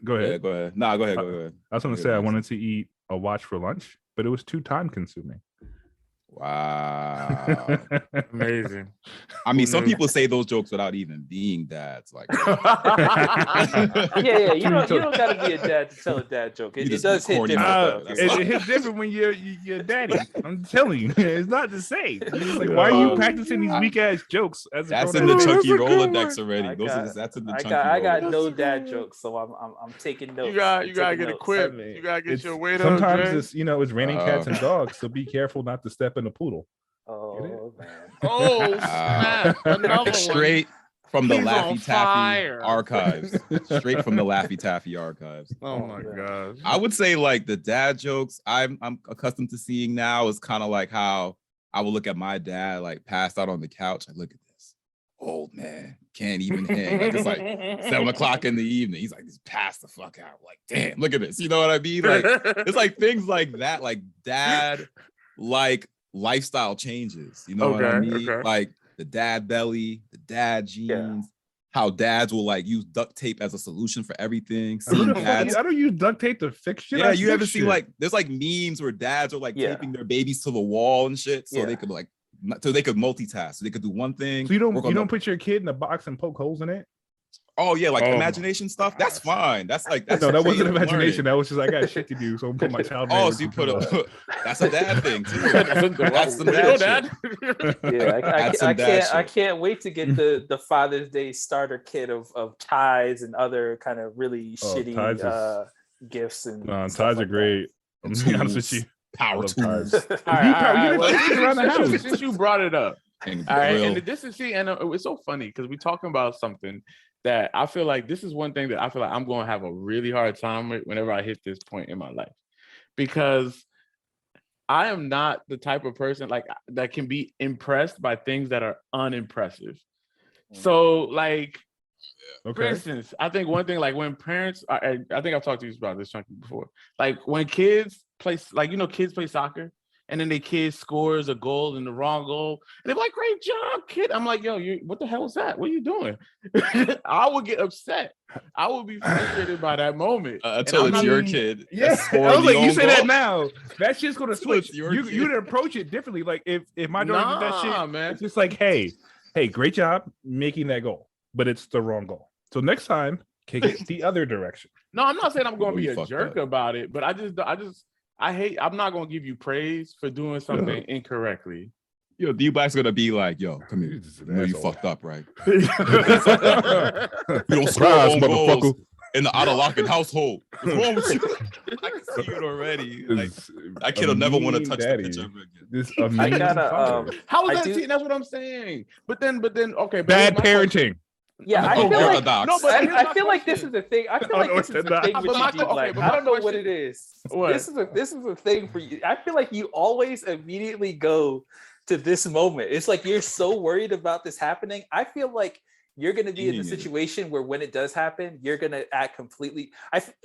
S4: go ahead.
S2: Yeah, go ahead. No, go ahead. Go ahead.
S4: I was going to say I wanted to eat a watch for lunch, but it was too time consuming.
S2: Wow.
S5: Amazing.
S2: I mean, some people say those jokes without even being dads. Like,
S3: yeah. You don't gotta be a dad to tell a dad joke. It does hit different.
S4: It hits different when you're daddy. I'm telling you, it's not the same. It's like, why are you practicing these weak ass jokes?
S2: That's in the Chunky Rolodex already. That's in the Chunky.
S3: I got no dad jokes, so I'm taking notes.
S5: You gotta get equipped. You gotta get your weight up.
S4: Sometimes it's raining cats and dogs, so be careful not to step in a poodle.
S3: Oh man!
S5: Oh snap!
S2: Straight from the Laffy Taffy archives. Straight from the Laffy Taffy archives.
S5: Oh my gosh!
S2: I would say like the dad jokes I'm accustomed to seeing now is kind of like how I would look at my dad like passed out on the couch. I look at this old man, can't even hang. Like, it's like 7:00 in the evening. He's like, he's passed the fuck out. Like, damn, look at this. You know what I mean? Like, it's like things like that, like dad, like lifestyle changes. You know what I mean? Okay. Like the dad belly, the dad jeans. How dads will like use duct tape as a solution for everything.
S4: I don't use duct tape to fix shit.
S2: Yeah, you ever see like there's like memes where dads are like taping their babies to the wall and shit, so they could like multitask. So they could do one thing.
S4: So you don't put your kid in a box and poke holes in it?
S2: Oh yeah, like imagination stuff. That's fine. That's like that
S4: wasn't imagination. That was just I got shit to do, so I'm putting my child.
S2: Oh, so you put that's a dad thing too. That's some dad shit.
S3: Yeah, I can't wait to get the Father's Day starter kit of ties and other kind of really shitty gifts and
S4: ties are great. I'm being honest with you.
S2: Power tools.
S5: Around the house. Since you brought it up, all right, and this is and it's so funny because we're talking about something that I feel like this is one thing that I feel like I'm going to have a really hard time with whenever I hit this point in my life, because I am not the type of person like that can be impressed by things that are unimpressive. So like For instance, I think one thing, like when parents, I think I've talked to you about this, Chunky, before. Like when kids play, like, kids play soccer and then their kid scores a goal in the wrong goal. And they're like, great job, kid. I'm like, yo, what the hell is that? What are you doing? I would get upset. I would be frustrated by that moment.
S2: Until it's your kid.
S4: Yeah, I was like, you say that now. That shit's gonna switch. You'd approach it differently. Like if my daughter did that shit, man, it's just like, hey, great job making that goal, but it's the wrong goal. So next time, kick it the other direction.
S5: No, I'm not saying I'm going to be a jerk about it, but I'm not going to give you praise for doing something incorrectly.
S2: Yo, D-Black's going to be like, yo, come here. You fucked up, right? You don't score own goals in the out-of-locking household. What's wrong with you? I can see it already. Like, that kid will never want to touch the pitch ever again.
S5: I gotta, how is that? That's what I'm saying. But then, okay.
S4: Bad parenting.
S3: Yeah, I feel like this is the thing. I feel like this is the thing with you, D-Black. I don't know what it is. This is a thing for you. I feel like you always immediately go to this moment. It's like you're so worried about this happening. I feel like you're going to be in the situation where when it does happen, you're going to act completely.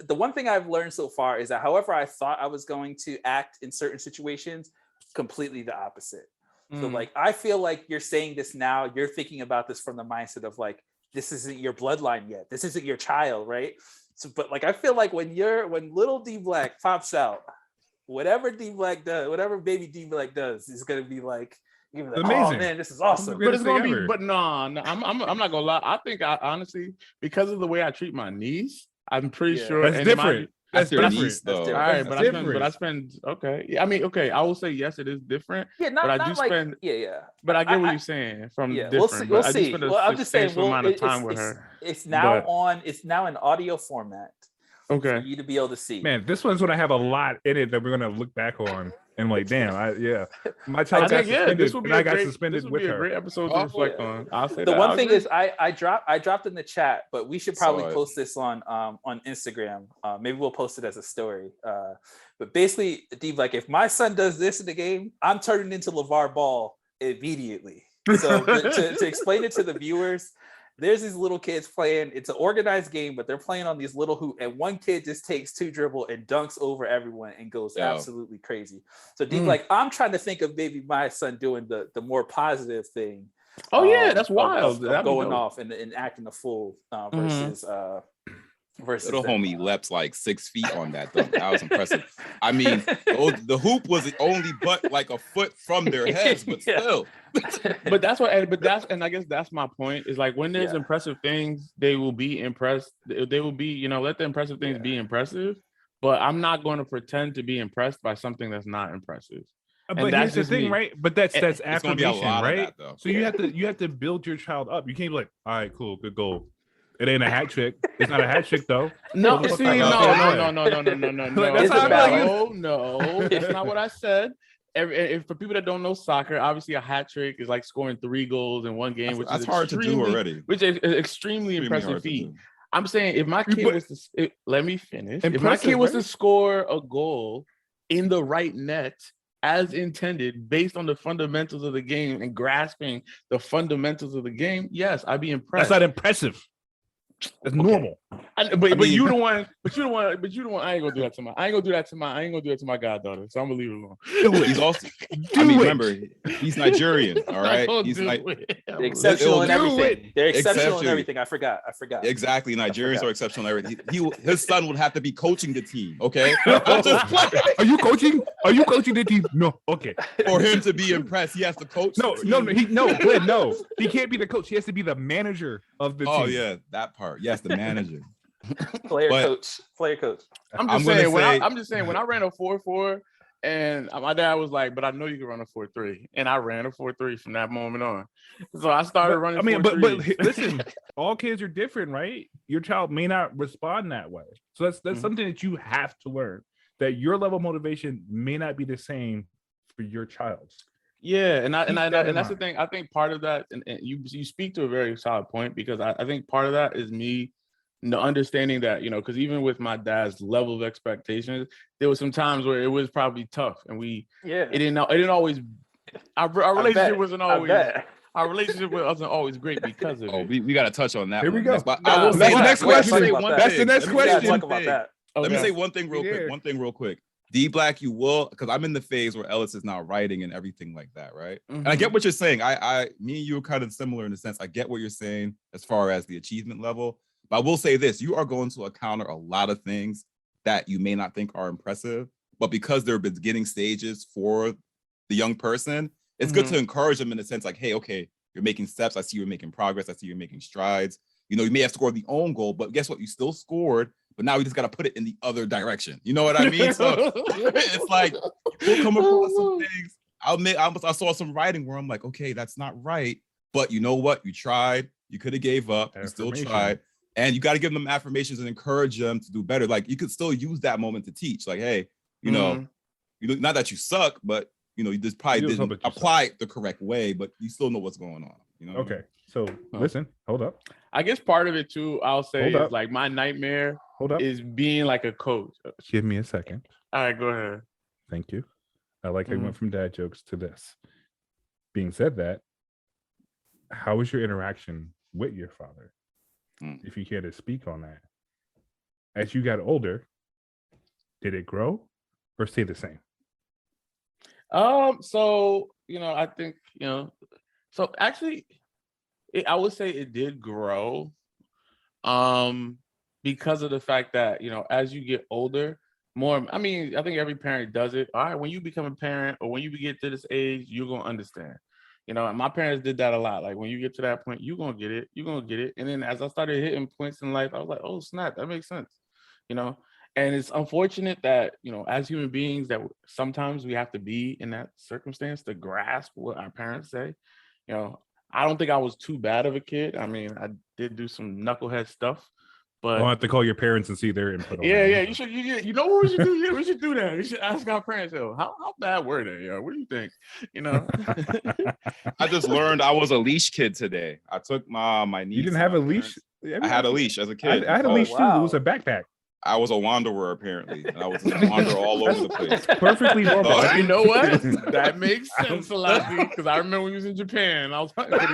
S3: The one thing I've learned so far is that however I thought I was going to act in certain situations, completely the opposite. So like, I feel like you're saying this now, you're thinking about this from the mindset of like, this isn't your bloodline yet. This isn't your child, right? So, but like, I feel like when little D-Black pops out, whatever D-Black does, whatever baby D-Black does, is gonna be like, amazing. Oh man, this is awesome.
S5: But it's gonna be. But no, I'm not gonna lie. I think I honestly, because of the way I treat my niece, I'm pretty sure
S4: that's different. That's different.
S5: All right, but I spend. Okay, yeah, I mean, okay, I will say yes, it is different.
S3: Yeah,
S5: but I do
S3: like,
S5: spend.
S3: Yeah.
S5: But I get what you're saying. From different.
S3: We'll see.
S5: I'm just saying, amount of time with her.
S3: It's now on. It's now in audio format.
S5: Okay.
S3: For you to be able to see.
S4: Man, this one's gonna have a lot in it that we're gonna look back on and like, damn, my child got suspended.
S5: This would be
S4: I got suspended with her.
S5: A great episode to reflect on. I'll say
S3: the one thing is, I dropped in the chat, but we should probably post this on Instagram. Maybe we'll post it as a story. But basically, D-Black, if my son does this in the game, I'm turning into LeVar Ball immediately. So to explain it to the viewers. There's these little kids playing. It's an organized game, but they're playing on these little hoop, and one kid just takes 2 dribble and dunks over everyone and goes absolutely crazy. So D-Black, I'm trying to think of maybe my son doing the more positive thing.
S5: Oh yeah, that's wild.
S3: Of going off and acting a fool versus
S2: little homie leapt like 6 feet on that dunk. That was impressive. I mean, the hoop was only but like a foot from their heads, but still.
S5: But that's what. And I guess that's my point. Is like when there's impressive things, they will be impressed. They will be, let the impressive things be impressive. But I'm not going to pretend to be impressed by something that's not impressive.
S4: But that's the thing, right? But that's affirmation, right? So you have to build your child up. You can't be like, all right, cool, good goal. It ain't a hat trick. It's not a hat trick though.
S5: No. That's not what I said. For people that don't know soccer, obviously a hat trick is like scoring 3 goals in one game, which is
S2: hard to do already.
S5: Which is an extremely impressive feat. I'm saying if my kid was to let me finish. If my kid was to score a goal in the right net as intended, based on the fundamentals of the game and grasping the fundamentals of the game, yes, I'd be impressed.
S4: That's not impressive. That's normal.
S5: But you the one. I ain't gonna do that to my goddaughter. So I'm gonna leave it alone.
S2: He's also. Remember, he's Nigerian. All right, he's like
S3: exceptional in everything. They're exceptional in everything. I forgot.
S2: Exactly, Nigerians are exceptional in everything. His son would have to be coaching the team. Okay, are
S4: you coaching? Are you coaching the team? No. Okay.
S2: For him to be impressed, he has to coach.
S4: No. He can't be the coach. He has to be the manager of the team.
S2: Oh yeah, that part. Yes, the manager.
S3: Player coach.
S5: I'm just saying when I ran a 4.4 and my dad was like, but I know you can run a 4.3, and I ran a 4.3 from that moment on. So I started running.
S4: But listen, all kids are different, right? Your child may not respond that way. So that's something that you have to learn, that your level of motivation may not be the same for your child.
S5: Yeah, and that's the thing. I think part of that, and you speak to a very solid point, because I think part of that is me understanding that, because even with my dad's level of expectations, there was some times where it was probably tough, and it didn't always. Our relationship wasn't always our relationship wasn't always great because of it.
S2: We got to touch on that.
S4: Here we go.
S2: I will say
S4: That's the next question. That's the next question.
S3: Talk about that.
S2: Let me say one thing real quick. D Black, you will, because I'm in the phase where Ellis is now writing and everything like that, right?
S5: Mhm.
S2: And I get what you're saying. Me and you are kind of similar in the sense. I get what you're saying as far as the achievement level. But I will say this: you are going to encounter a lot of things that you may not think are impressive, but because they're beginning stages for the young person, it's good to encourage them in the sense like, hey, okay, you're making steps. I see you're making progress. I see you're making strides. You know, you may have scored the own goal, but guess what? You still scored. But now we just got to put it in the other direction. You know what I mean? So it's like we'll come across some things. I saw some writing where I'm like, okay, that's not right. But you know what? You tried. You could have gave up. You still tried. And you got to give them affirmations and encourage them to do better. Like you could still use that moment to teach. Like, hey, you know, not that you suck, but you know, you just probably didn't apply it the correct way, but you still know what's going on. You know?
S4: Okay. So listen, hold up.
S5: I guess part of it too, I'll say is like my nightmare is being like a coach.
S4: Give me a second.
S5: All right, go ahead.
S4: Thank you. I like how you went from dad jokes to this. Being said that, how was your interaction with your father? If you care to speak on that. As you got older, did it grow or stay the same?
S5: So, you know, I think, you know, so actually I would say it did grow because of the fact that, you know, as you get older, I think every parent does it. All right, when you become a parent or when you get to this age, you're going to understand. You know, and my parents did that a lot. Like when you get to that point, you're going to get it. You're going to get it. And then as I started hitting points in life, I was like, oh, snap, that makes sense. You know, and it's unfortunate that, you know, as human beings that sometimes we have to be in that circumstance to grasp what our parents say. You know, I don't think I was too bad of a kid. I mean, I did do some knucklehead stuff. But
S4: I'll have to call your parents and see their input.
S5: Yeah, you should. You know what we should do? Yeah, we should do that. We should ask our parents. How bad were they? What do you think? You know.
S2: I just learned I was a leash kid today. I took my niece.
S4: You didn't have a leash?
S2: I had a leash as a kid.
S4: I had a leash too. It was a backpack.
S2: I was a wanderer apparently, and I was a wanderer all over the place.
S4: Perfectly normal.
S5: You know what? That makes sense a lot because I remember when we was in Japan. I was like, "Where's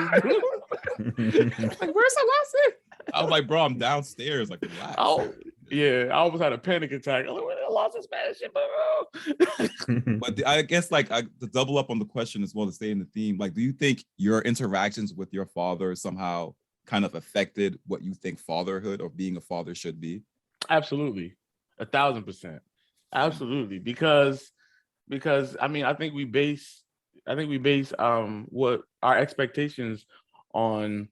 S5: Alasi?"
S2: I was like, "Bro, I'm downstairs." Like, relax.
S5: Oh, yeah. I almost had a panic attack. I was like, I lost his Spanish shit, bro.
S2: But I guess to double up on the question as well to stay in the theme. Like, do you think your interactions with your father somehow kind of affected what you think fatherhood or being a father should be?
S5: Absolutely, 1,000%, absolutely. Because I mean, I think we base what our expectations on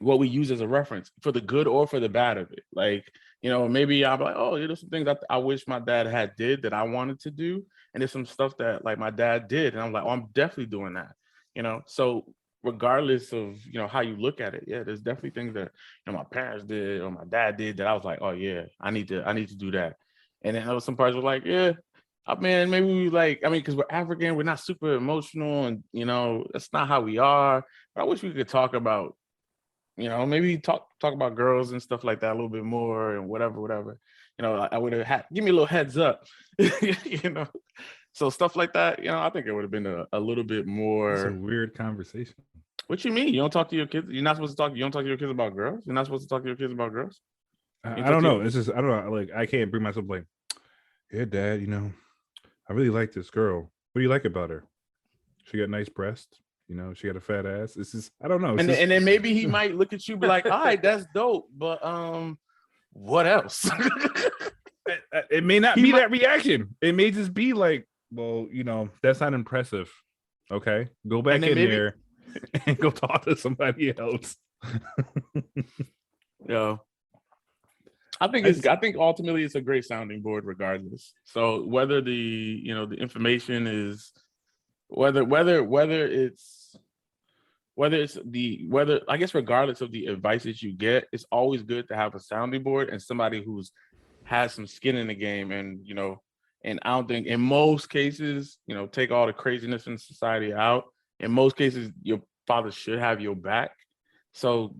S5: what we use as a reference for the good or for the bad of it. Like, you know, maybe I'm like, oh, there's some things that I wish my dad had did that I wanted to do, and there's some stuff that like my dad did, and I'm like, oh, I'm definitely doing that. You know, so regardless of, you know, how you look at it, yeah, there's definitely things that, you know, my parents did or my dad did that I was like, oh yeah, I need to do that. And then there was some parts were like, yeah, I mean, maybe we like, I mean, because we're African, we're not super emotional, and you know, that's not how we are. But I wish we could talk about, you know, maybe talk about girls and stuff like that a little bit more and whatever. You know, I would have had, give me a little heads up, you know. So stuff like that, you know, I think it would have been a little bit more.
S4: It's a weird conversation.
S5: What you mean? You don't talk to your kids? You're not supposed to talk. You don't talk to your kids about girls? You're not supposed to talk to your kids about girls?
S4: I don't know. It's just, I don't know. Like, I can't bring myself like, yeah, Dad, you know, I really like this girl. What do you like about her? She got nice breasts. You know, she got a fat ass. It's just, I don't know.
S5: And then maybe he might look at you and be like, all right, that's dope. But what else?
S4: It may not be that reaction. It may just be like, well, you know, that's not impressive. Okay, go back in there and go talk to somebody else.
S5: Yeah, I think ultimately it's a great sounding board, regardless. So whether the information is whether I guess regardless of the advice that you get, it's always good to have a sounding board and somebody who's has some skin in the game. And you know, and I don't think in most cases, you know, take all the craziness in society out. In most cases, your father should have your back. So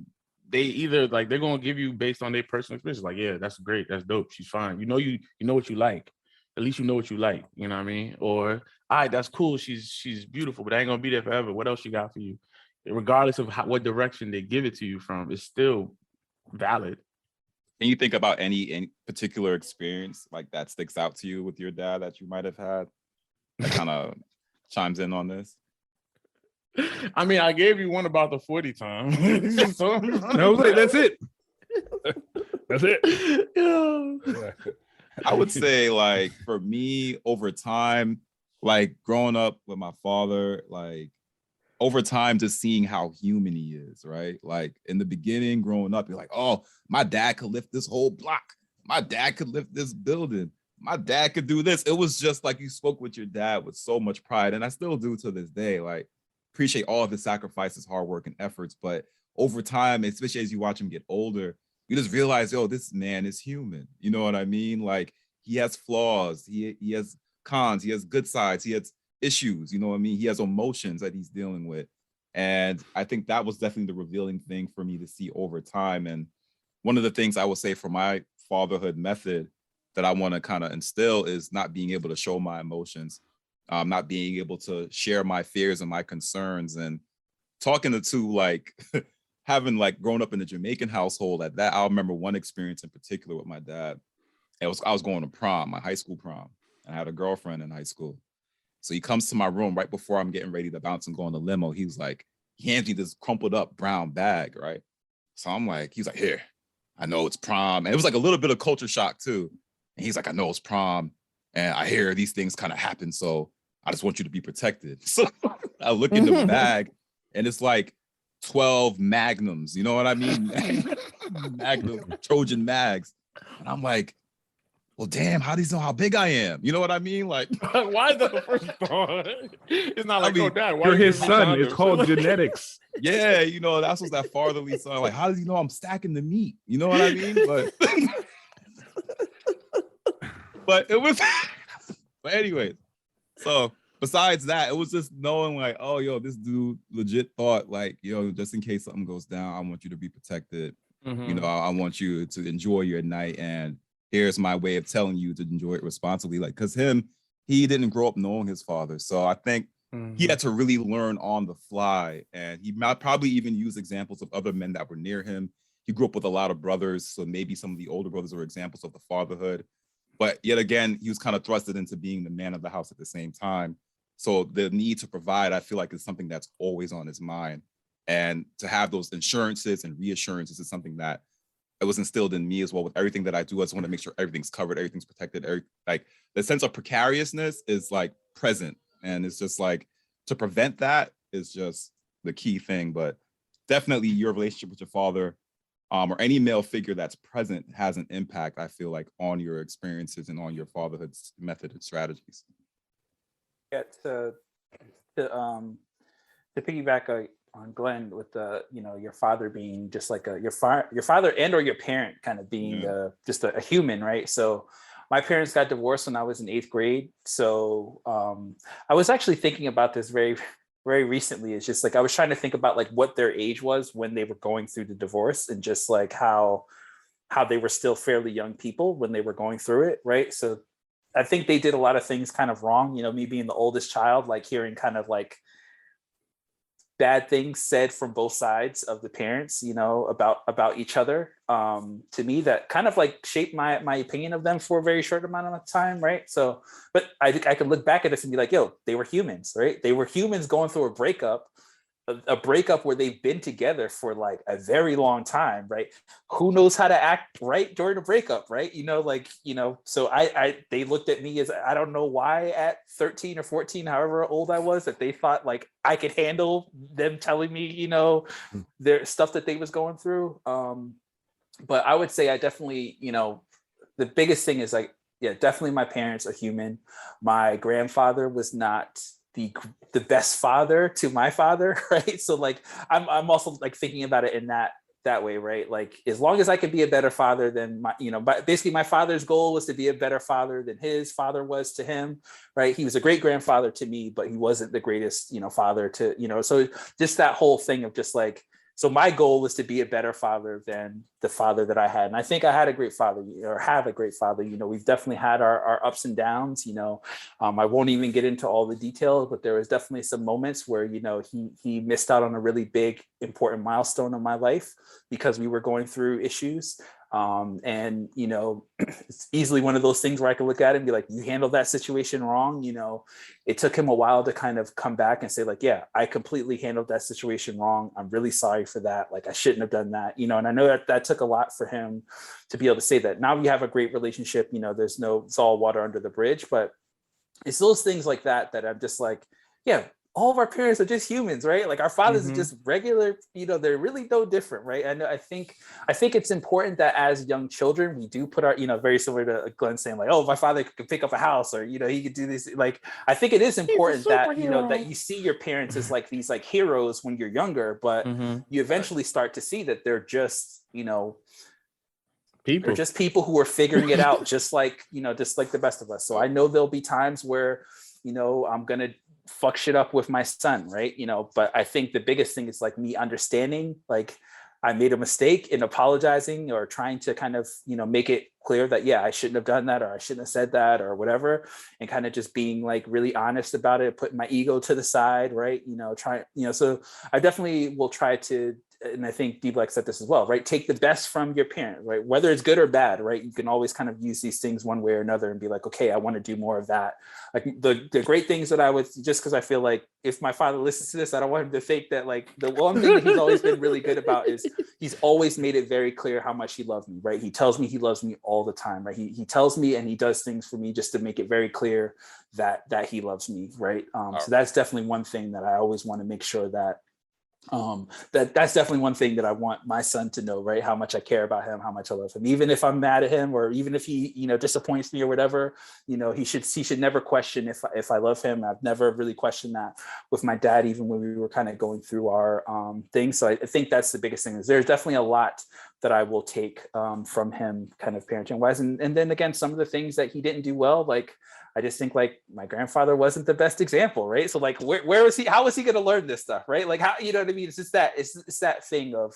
S5: they either like they're gonna give you based on their personal experience, like, yeah, that's great, that's dope, she's fine. You know what you like. At least you know what you like, you know what I mean? Or all right, that's cool, she's beautiful, but I ain't gonna be there forever. What else she got for you? regardless of what direction they give it to you from, it's still valid.
S2: Can you think about any particular experience like that sticks out to you with your dad that you might have had that kind of chimes in on this?
S5: I mean, I gave you one about the 40 time. So,
S4: no, that's it. That's it.
S5: Yeah.
S2: I would say, like, for me, over time, like growing up with my father, like over time, just seeing how human he is, right? Like in the beginning, growing up, you're like, oh, my dad could lift this whole block. My dad could lift this building. My dad could do this. It was just like you spoke with your dad with so much pride. And I still do to this day. Like, appreciate all of his sacrifices, hard work, and efforts. But over time, especially as you watch him get older, you just realize, oh, this man is human. You know what I mean? Like, he has flaws. He has cons. He has good sides. He has issues. You know what I mean? He has emotions that he's dealing with. And I think that was definitely the revealing thing for me to see over time. And one of the things I would say for my fatherhood method that I want to kind of instill is not being able to show my emotions, not being able to share my fears and my concerns. And talking to like having like grown up in a Jamaican household at that, I remember one experience in particular with my dad. I was going to prom, my high school prom, and I had a girlfriend in high school. So he comes to my room right before I'm getting ready to bounce and go on the limo. He was like, he hands me this crumpled up brown bag, right? So I'm like, he's like, here, I know it's prom. And it was like a little bit of culture shock too. And he's like, I know it's prom. And I hear these things kind of happen. So I just want you to be protected. So I look in the bag and it's like 12 magnums. You know what I mean? Magnum, Trojan mags. And I'm like, well, damn, how do you know how big I am? You know what I mean? Like,
S5: why is that the first thought? It's not like, oh, dad, why
S4: you're his
S5: you giving me
S4: son. It's
S5: condoms?
S4: called genetics.
S2: yeah, you know, that's what's that fatherly son. Like, how does he know I'm stacking the meat? You know what I mean? But it was, but anyways, so besides that, it was just knowing like, oh, yo, this dude legit thought like, yo, just in case something goes down, I want you to be protected. You know, I want you to enjoy your night, and here's my way of telling you to enjoy it responsibly. Like, because he didn't grow up knowing his father. So I think he had to really learn on the fly. And he might probably even use examples of other men that were near him. He grew up with a lot of brothers. So maybe some of the older brothers are examples of the fatherhood. But yet again, he was kind of thrusted into being the man of the house at the same time. So the need to provide, I feel like, is something that's always on his mind. And to have those insurances and reassurances is something that it was instilled in me as well. With everything that I do, I just want to make sure everything's covered, everything's protected. Like the sense of precariousness is like present, and it's just like to prevent that is just the key thing. But definitely, your relationship with your father, or any male figure that's present, has an impact, I feel like, on your experiences and on your fatherhood method and strategies.
S3: Yeah, to piggyback on Glenn with the, you know, your father being just like your father and or your parent kind of being just a human, right? So my parents got divorced when I was in 8th grade. So I was actually thinking about this very, very recently. It's just like I was trying to think about like what their age was when they were going through the divorce, and just like how they were still fairly young people when they were going through it, right? So I think they did a lot of things kind of wrong. You know, me being the oldest child, like hearing kind of like bad things said from both sides of the parents, you know, about each other, to me, that kind of like shaped my opinion of them for a very short amount of time, right? So, but I could look back at this and be like, yo, they were humans, right? They were humans going through a breakup where they've been together for like a very long time, right? Who knows how to act right during a breakup, right? You know, like, you know, so they looked at me as, I don't know why at 13 or 14, however old I was, that they thought like I could handle them telling me, you know, their stuff that they was going through. But I would say I definitely, you know, the biggest thing is like, yeah, definitely my parents are human. My grandfather was not the best father to my father, right? So like I'm also like thinking about it in that way, right? Like as long as I could be a better father than my, you know, but basically my father's goal was to be a better father than his father was to him, right? He was a great grandfather to me, but he wasn't the greatest, you know, father to, you know, so just that whole thing of just like So my goal was to be a better father than the father that I had. And I think I had a great father, or have a great father. We've definitely had our ups and downs. I won't even get into all the details, but there was definitely some moments where, he missed out on a really big, important milestone in my life because we were going through issues. And it's easily one of those things where I can look at it and be like, you handled that situation wrong. It took him a while to kind of come back and say like, yeah, I completely handled that situation wrong. I'm really sorry for that. Like, I shouldn't have done that, and I know that took a lot for him to be able to say that. Now we have a great relationship, it's all water under the bridge, but it's those things like that I'm just like, yeah, all of our parents are just humans, right? Like, our fathers are just regular, they're really no different, right? And I think it's important that as young children, we do put our, very similar to Glenn saying like, oh, my father could pick up a house, or, he could do this. Like, I think it is important that, that you see your parents as like these like heroes when you're younger, but you eventually start to see that they're just, people. They're just people who are figuring it out, just like the best of us. So I know there'll be times where, I'm going to fuck shit up with my son, right? But I think the biggest thing is like me understanding, like, I made a mistake in apologizing or trying to kind of, make it clear that, yeah, I shouldn't have done that, or I shouldn't have said that, or whatever. And kind of just being like really honest about it, putting my ego to the side, right? So I definitely will try to, and I think D-Black said this as well, right? Take the best from your parent, right? Whether it's good or bad, right? You can always kind of use these things one way or another and be like, okay, I want to do more of that. Like the great things that I would, just because I feel like if my father listens to this, I don't want him to think that, like, the one thing that he's always been really good about is he's always made it very clear how much he loves me, right? He tells me he loves me all the time, right? He tells me, and he does things for me just to make it very clear that he loves me, right? So that's definitely one thing that I always want to make sure that that's definitely one thing that I want my son to know, right? How much I care about him, how much I love him. Even if I'm mad at him, or even if he, disappoints me or whatever, he should never question if I love him. I've never really questioned that with my dad, even when we were kind of going through our things. So I think that's the biggest thing. Is there's definitely a lot that I will take from him, kind of parenting wise. And then again, some of the things that he didn't do well, like, I just think like my grandfather wasn't the best example, right? So like, where was he? How was he going to learn this stuff, right? Like, how, you know what I mean? It's just that it's that thing of,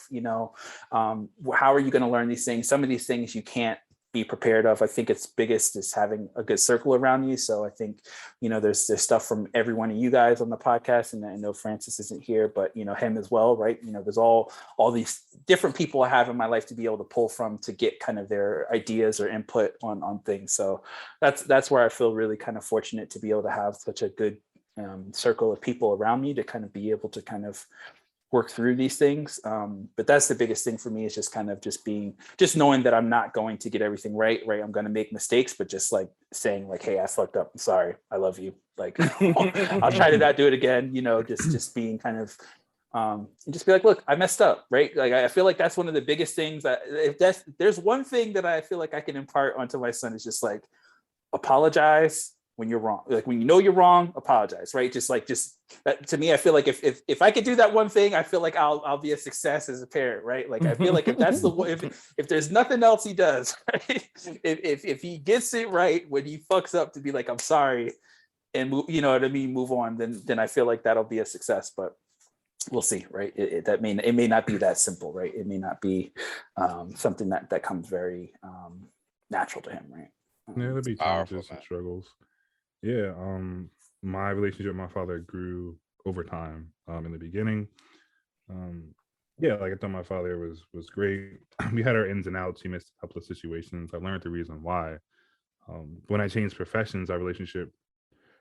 S3: how are you going to learn these things? Some of these things you can't be prepared of. I think it's biggest is having a good circle around you. So I think, there's stuff from every one of you guys on the podcast, and I know Francis isn't here, but him as well, right? There's all these different people I have in my life to be able to pull from to get kind of their ideas or input on things. So that's where I feel really kind of fortunate to be able to have such a good circle of people around me to kind of be able to kind of work through these things. But that's the biggest thing for me, is just kind of just knowing that I'm not going to get everything right. I'm going to make mistakes, but just like saying like, hey, I fucked up. I'm sorry. I love you. Like, I'll try to not do it again, just being kind of, and just be like, look, I messed up. Right. Like, I feel like that's one of the biggest things that if there's one thing that I feel like I can impart onto my son, is just like, apologize when you're wrong. Like, when you're wrong, apologize, right? Just that, to me, I feel like if I could do that one thing, I feel like I'll be a success as a parent, right? Like, I feel like if that's the one, if there's nothing else he does, right? If he gets it right when he fucks up, to be like, I'm sorry, and move on, then I feel like that'll be a success. But we'll see, right? It may not be that simple, right? It may not be something that comes very natural to him, right?
S4: Yeah, there'll be challenges and struggles. Yeah, my relationship with my father grew over time. In the beginning, like I thought my father was great. We had our ins and outs. He missed a couple of situations. I learned the reason why. When I changed professions, our relationship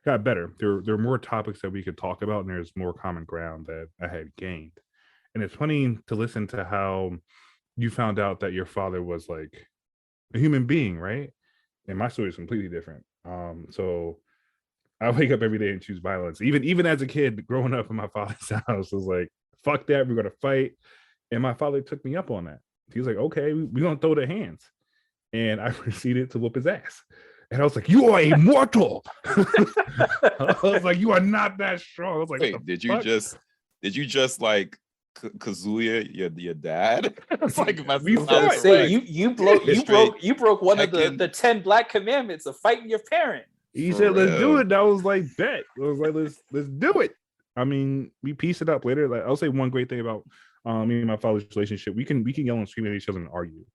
S4: got better. There were more topics that we could talk about, and there's more common ground that I had gained. And it's funny to listen to how you found out that your father was like a human being, right? And my story is completely different. So I wake up every day and choose violence. Even as a kid growing up in my father's house, was like, fuck that, we're gonna fight. And my father took me up on that. He was like, okay, we're gonna throw the hands. And I proceeded to whoop his ass. And I was like, you are immortal. I was like, you are not that strong. I was like,
S2: wait, did you just like Kazuya, your dad? It's like,
S3: you broke one of the 10 Black Commandments of fighting your parent.
S4: He said, let's do it. And I was like, bet. I was like, let's do it. I mean, we pieced it up later. Like, I'll say one great thing about Me and my father's relationship, we can yell and scream at each other and argue,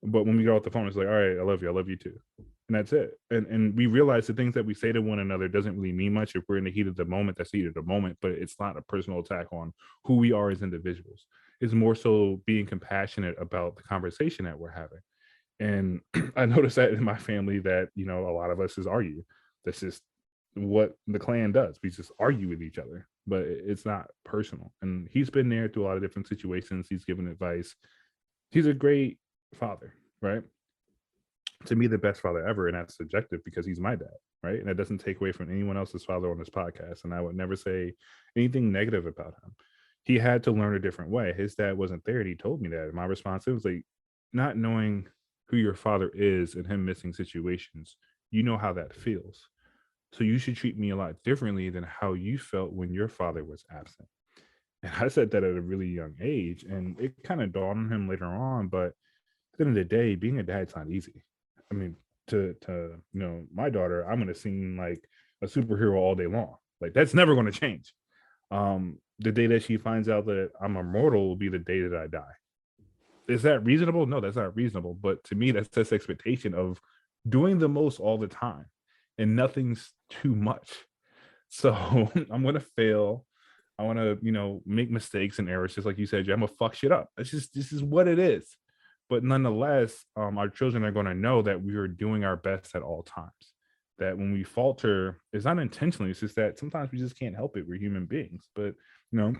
S4: but when we get off the phone, it's like, all right, I love you too, and that's it. And we realize the things that we say to one another doesn't really mean much if we're in the heat of the moment. That's the heat of the moment, but it's not a personal attack on who we are as individuals. It's more so being compassionate about the conversation that we're having. And I noticed that in my family that, you know, a lot of us is argue. That's just what the clan does. We just argue with each other, but it's not personal. And he's been there through a lot of different situations. He's given advice. He's a great father, right? To me, the best father ever, and that's subjective because he's my dad, right? And that doesn't take away from anyone else's father on this podcast. And I would never say anything negative about him. He had to learn a different way. His dad wasn't there, and he told me that. And my response was like, not knowing who your father is and him missing situations, you know how that feels. So you should treat me a lot differently than how you felt when your father was absent. And I said that at a really young age, and it kind of dawned on him later on. But at the end of the day, being a dad's not easy. I mean, to you know, my daughter, I'm gonna seem like a superhero all day long. Like that's never gonna change. The day that she finds out that I'm immortal will be the day that I die. Is that reasonable? No, that's not reasonable. But to me, that's this expectation of doing the most all the time, and nothing's too much. So I'm gonna fail. I want to, you know, make mistakes and errors, just like you said. I'm gonna fuck shit up. This is what it is. But nonetheless, our children are going to know that we are doing our best at all times. That when we falter, it's not intentionally. It's just that sometimes we just can't help it. We're human beings. But you know,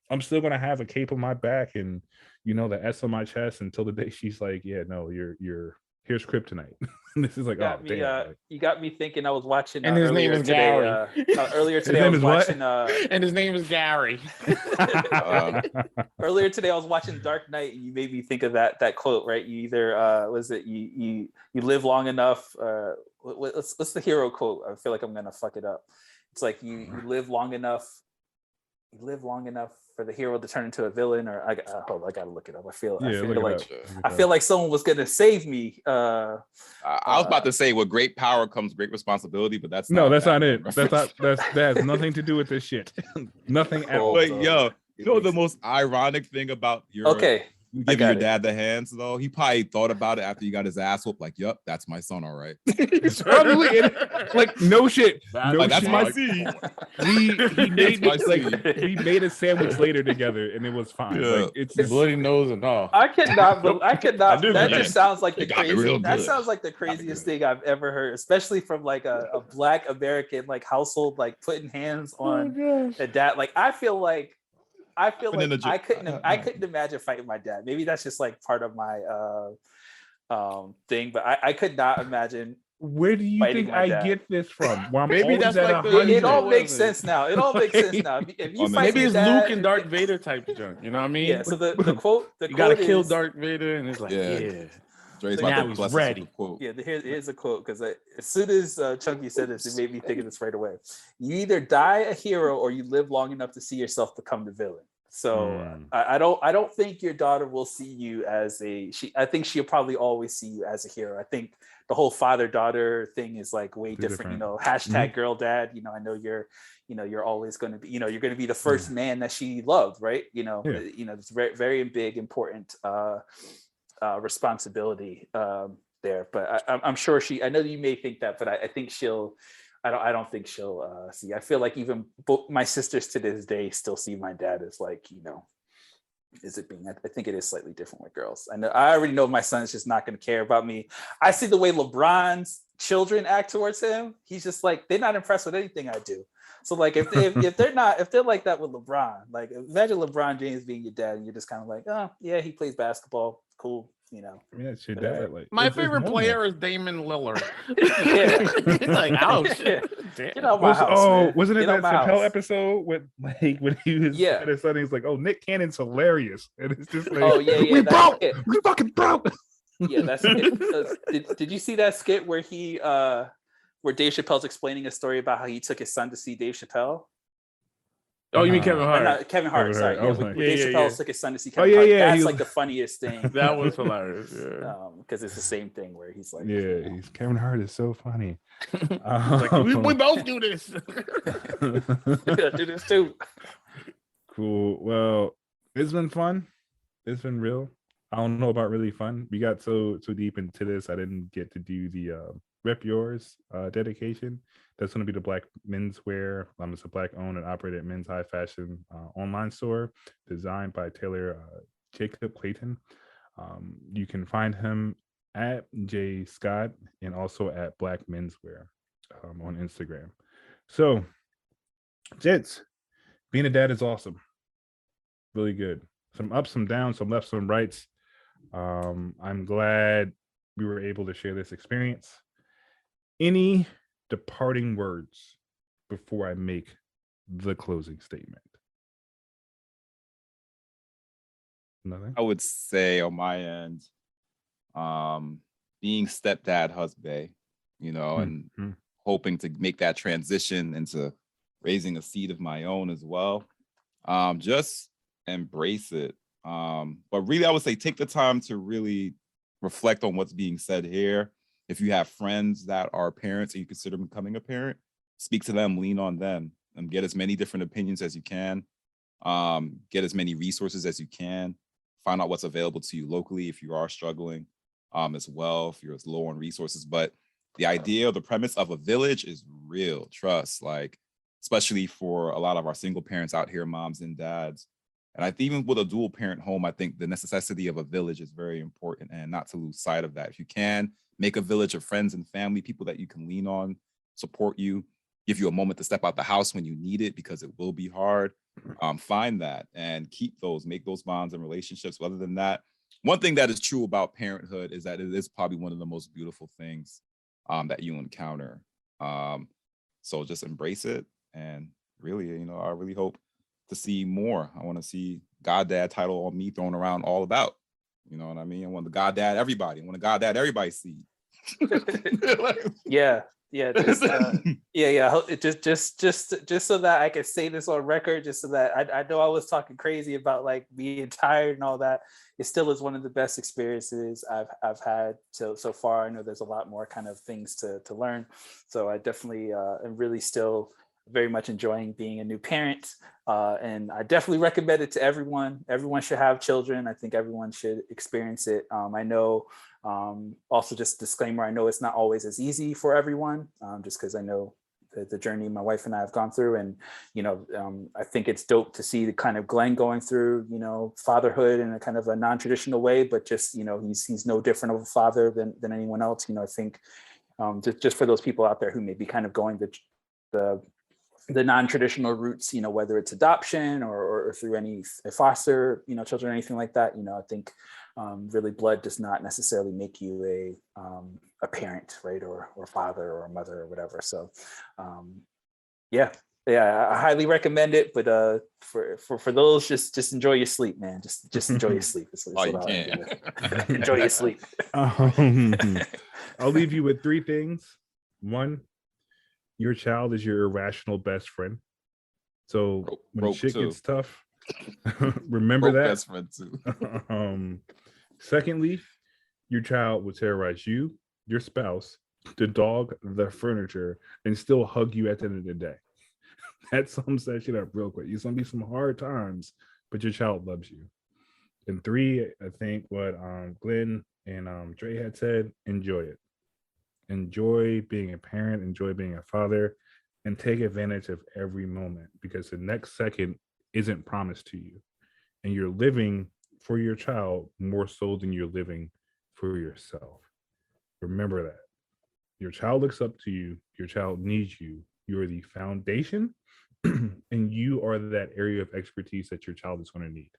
S4: I'm still going to have a cape on my back and, you know, the S on my chest until the day she's like, yeah, no, you're here's kryptonite. And this is like, oh damn.
S3: You got me thinking. I was watching
S5: and his name is Gary.
S3: Earlier today I was watching
S5: and his name is Gary.
S3: Earlier today I was watching Dark Knight, and you made me think of that quote, right? You either you live long enough, what's the hero quote? I feel like I'm gonna fuck it up. It's like you live long enough for the hero to turn into a villain, or I gotta look it up. I feel like someone was gonna save me.
S2: I was about to say, with great power comes great responsibility, but that's
S4: not it. That has nothing to do with this shit. Nothing at all.
S2: But yo, you know the most ironic thing about you giving your dad the hands though? He probably thought about it after he got his ass whooped. Like, yup, that's my son, all right.
S4: Like, no shit.
S2: That's my seed.
S4: We made a sandwich later together, and it was fine.
S2: Yeah.
S4: Like, it's
S5: bloody nose and all.
S3: I could not. That just sounds like the craziest. That sounds like the craziest thing I've ever heard, especially from like a Black American like household, like putting hands on a dad. Like I feel like I couldn't imagine fighting my dad. Maybe that's just like part of my thing, but I could not imagine.
S4: Where do you think I get this from? Well,
S5: maybe that's like
S3: it all makes sense now. It all makes sense now. If you fight
S5: maybe it's
S3: dad,
S5: Luke and Darth Vader type of junk. You know what I mean?
S3: Yeah. So the quote,
S5: you gotta kill Darth Vader, and it's like, yeah.
S2: Dre's
S5: So now he's ready.
S3: Yeah, here's a quote, because as soon as Chunky said this, it made me think of this right away. You either die a hero or you live long enough to see yourself become the villain. So I don't think your daughter will see you as I think she'll probably always see you as a hero. I think the whole father-daughter thing is like way different. You know, hashtag girl dad. You know, I know you're always going to be, you're going to be the first man that she loved, right? It's very, very big, important responsibility there. But I'm sure I know you may think that, but I think I don't think she'll see. I feel like even my sisters to this day still see my dad as like, I think it is slightly different with girls. I already know my son's just not going to care about me. I see the way LeBron's children act towards him. He's just like, they're not impressed with anything I do. So like if they're like that with LeBron, like imagine LeBron James being your dad and you're just kind of like, oh yeah, he plays basketball, cool.
S4: I mean, that's your dad. Like,
S5: my favorite player is Damon Lillard.
S3: Like, oh shit, get out my house.
S4: Wasn't it that Chappelle episode with like when he was at his son? He's like, oh, Nick Cannon's hilarious, and it's just like, we broke, we fucking broke.
S3: Yeah, that's it. Did you see that skit where where Dave Chappelle's explaining a story about how he took his son to see Dave Chappelle?
S5: Oh, you mean Kevin Hart?
S3: Kevin Hart, sorry. Dave Chappelle took his son to see
S4: Kevin
S3: Hart. That's like the funniest thing.
S5: That was hilarious.
S3: Because it's the same thing where he's like,
S4: Kevin Hart is so funny.
S5: Like, we both do this.
S3: Do this too.
S4: Cool. Well, It's been fun. It's been real. I don't know about really fun. We got so deep into this, I didn't get to do the Rep Yours dedication. That's going to be the Black Menswear. It's a Black owned and operated men's high fashion online store designed by Taylor Jacob Clayton. You can find him at J Scott and also at Black Menswear on Instagram. So, gents, being a dad is awesome. Really good. Some ups, some downs, some lefts, some rights. I'm glad we were able to share this experience. Any departing words before I make the closing statement? Nothing.
S2: I would say on my end, being stepdad, husband, and hoping to make that transition into raising a seed of my own as well. Just embrace it. But really, I would say take the time to really reflect on what's being said here. If you have friends that are parents and you consider becoming a parent, speak to them, lean on them, and get as many different opinions as you can. Get as many resources as you can. Find out what's available to you locally if you are struggling as well, if you're low on resources. But the idea, the premise of a village is real, trust, especially for a lot of our single parents out here, moms and dads. And I think even with a dual parent home, I think the necessity of a village is very important and not to lose sight of that. If you can, make a village of friends and family, people that you can lean on, support you, give you a moment to step out the house when you need it because it will be hard. Find that and keep those, make those bonds and relationships. Other than that, one thing that is true about parenthood is that it is probably one of the most beautiful things that you encounter. So just embrace it. And really, I really hope to see more. I want to see Goddad title on me thrown around all about. You know what I mean? I want the Goddad everybody. I want to Goddad everybody see.
S3: Yeah. Just, just so that I can say this on record, just so that I know I was talking crazy about being tired and all that. It still is one of the best experiences I've had so far. I know there's a lot more kind of things to learn. So I definitely am really still very much enjoying being a new parent. And I definitely recommend it to everyone. Everyone should have children. I think everyone should experience it. I know, also just disclaimer, I know it's not always as easy for everyone, just because I know the journey my wife and I have gone through. And, I think it's dope to see the kind of Glenn going through, fatherhood in a kind of a non-traditional way, but just, he's no different of a father than anyone else. I think just for those people out there who may be kind of going the non-traditional routes, whether it's adoption or through any foster, children or anything like that, I think really blood does not necessarily make you a parent, right? Or father or a mother or whatever. So yeah, I highly recommend it. But for those, just enjoy your sleep, man. Just enjoy your sleep.
S2: Oh, you can.
S3: Enjoy your sleep.
S4: I'll leave you with 3 things. 1, your child is your irrational best friend. So when shit gets tough, remember that.
S2: Best friend too.
S4: Secondly, your child will terrorize you, your spouse, the dog, the furniture, and still hug you at the end of the day. That sums that shit up real quick. It's gonna be some hard times, but your child loves you. And 3, I think what Glenn and Dre had said, enjoy it. Enjoy being a parent, enjoy being a father, and take advantage of every moment, because the next second isn't promised to you. And you're living for your child more so than you're living for yourself. Remember that. Your child looks up to you. Your child needs you. You are the foundation, and you are that area of expertise that your child is going to need.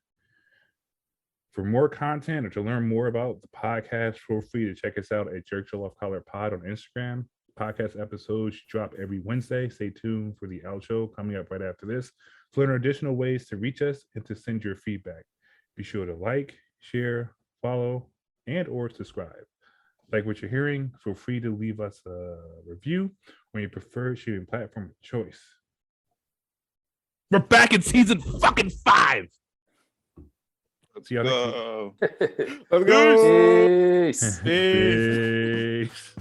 S4: For more content or to learn more about the podcast, feel free to check us out at Jerk Your Love Collar Pod on Instagram. Podcast episodes drop every Wednesday. Stay tuned for the outro coming up right after this to learn additional ways to reach us and to send your feedback. Be sure to like, share, follow, and or subscribe. Like what you're hearing, feel free to leave us a review on your preferred streaming platform of choice. We're back in season fucking 5. See y'all next week.
S5: Let's go.
S3: Peace.
S4: Peace.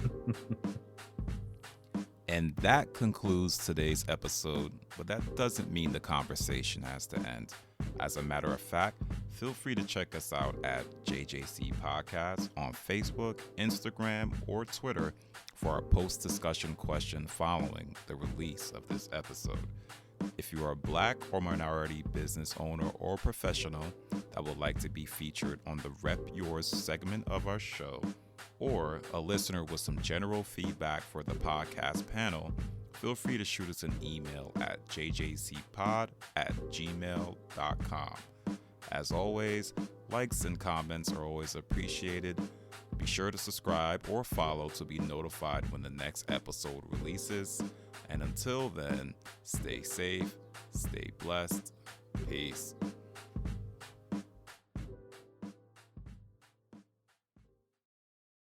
S2: And that concludes today's episode, but that doesn't mean the conversation has to end. As a matter of fact, feel free to check us out at JJC Podcast on Facebook, Instagram, or Twitter for our post-discussion question following the release of this episode. If you are a Black or minority business owner or professional that would like to be featured on the Rep Yours segment of our show, or a listener with some general feedback for the podcast panel, feel free to shoot us an email at jjcpod@gmail.com. As always, likes and comments are always appreciated. Be sure to subscribe or follow to be notified when the next episode releases. And until then, stay safe, stay blessed. Peace.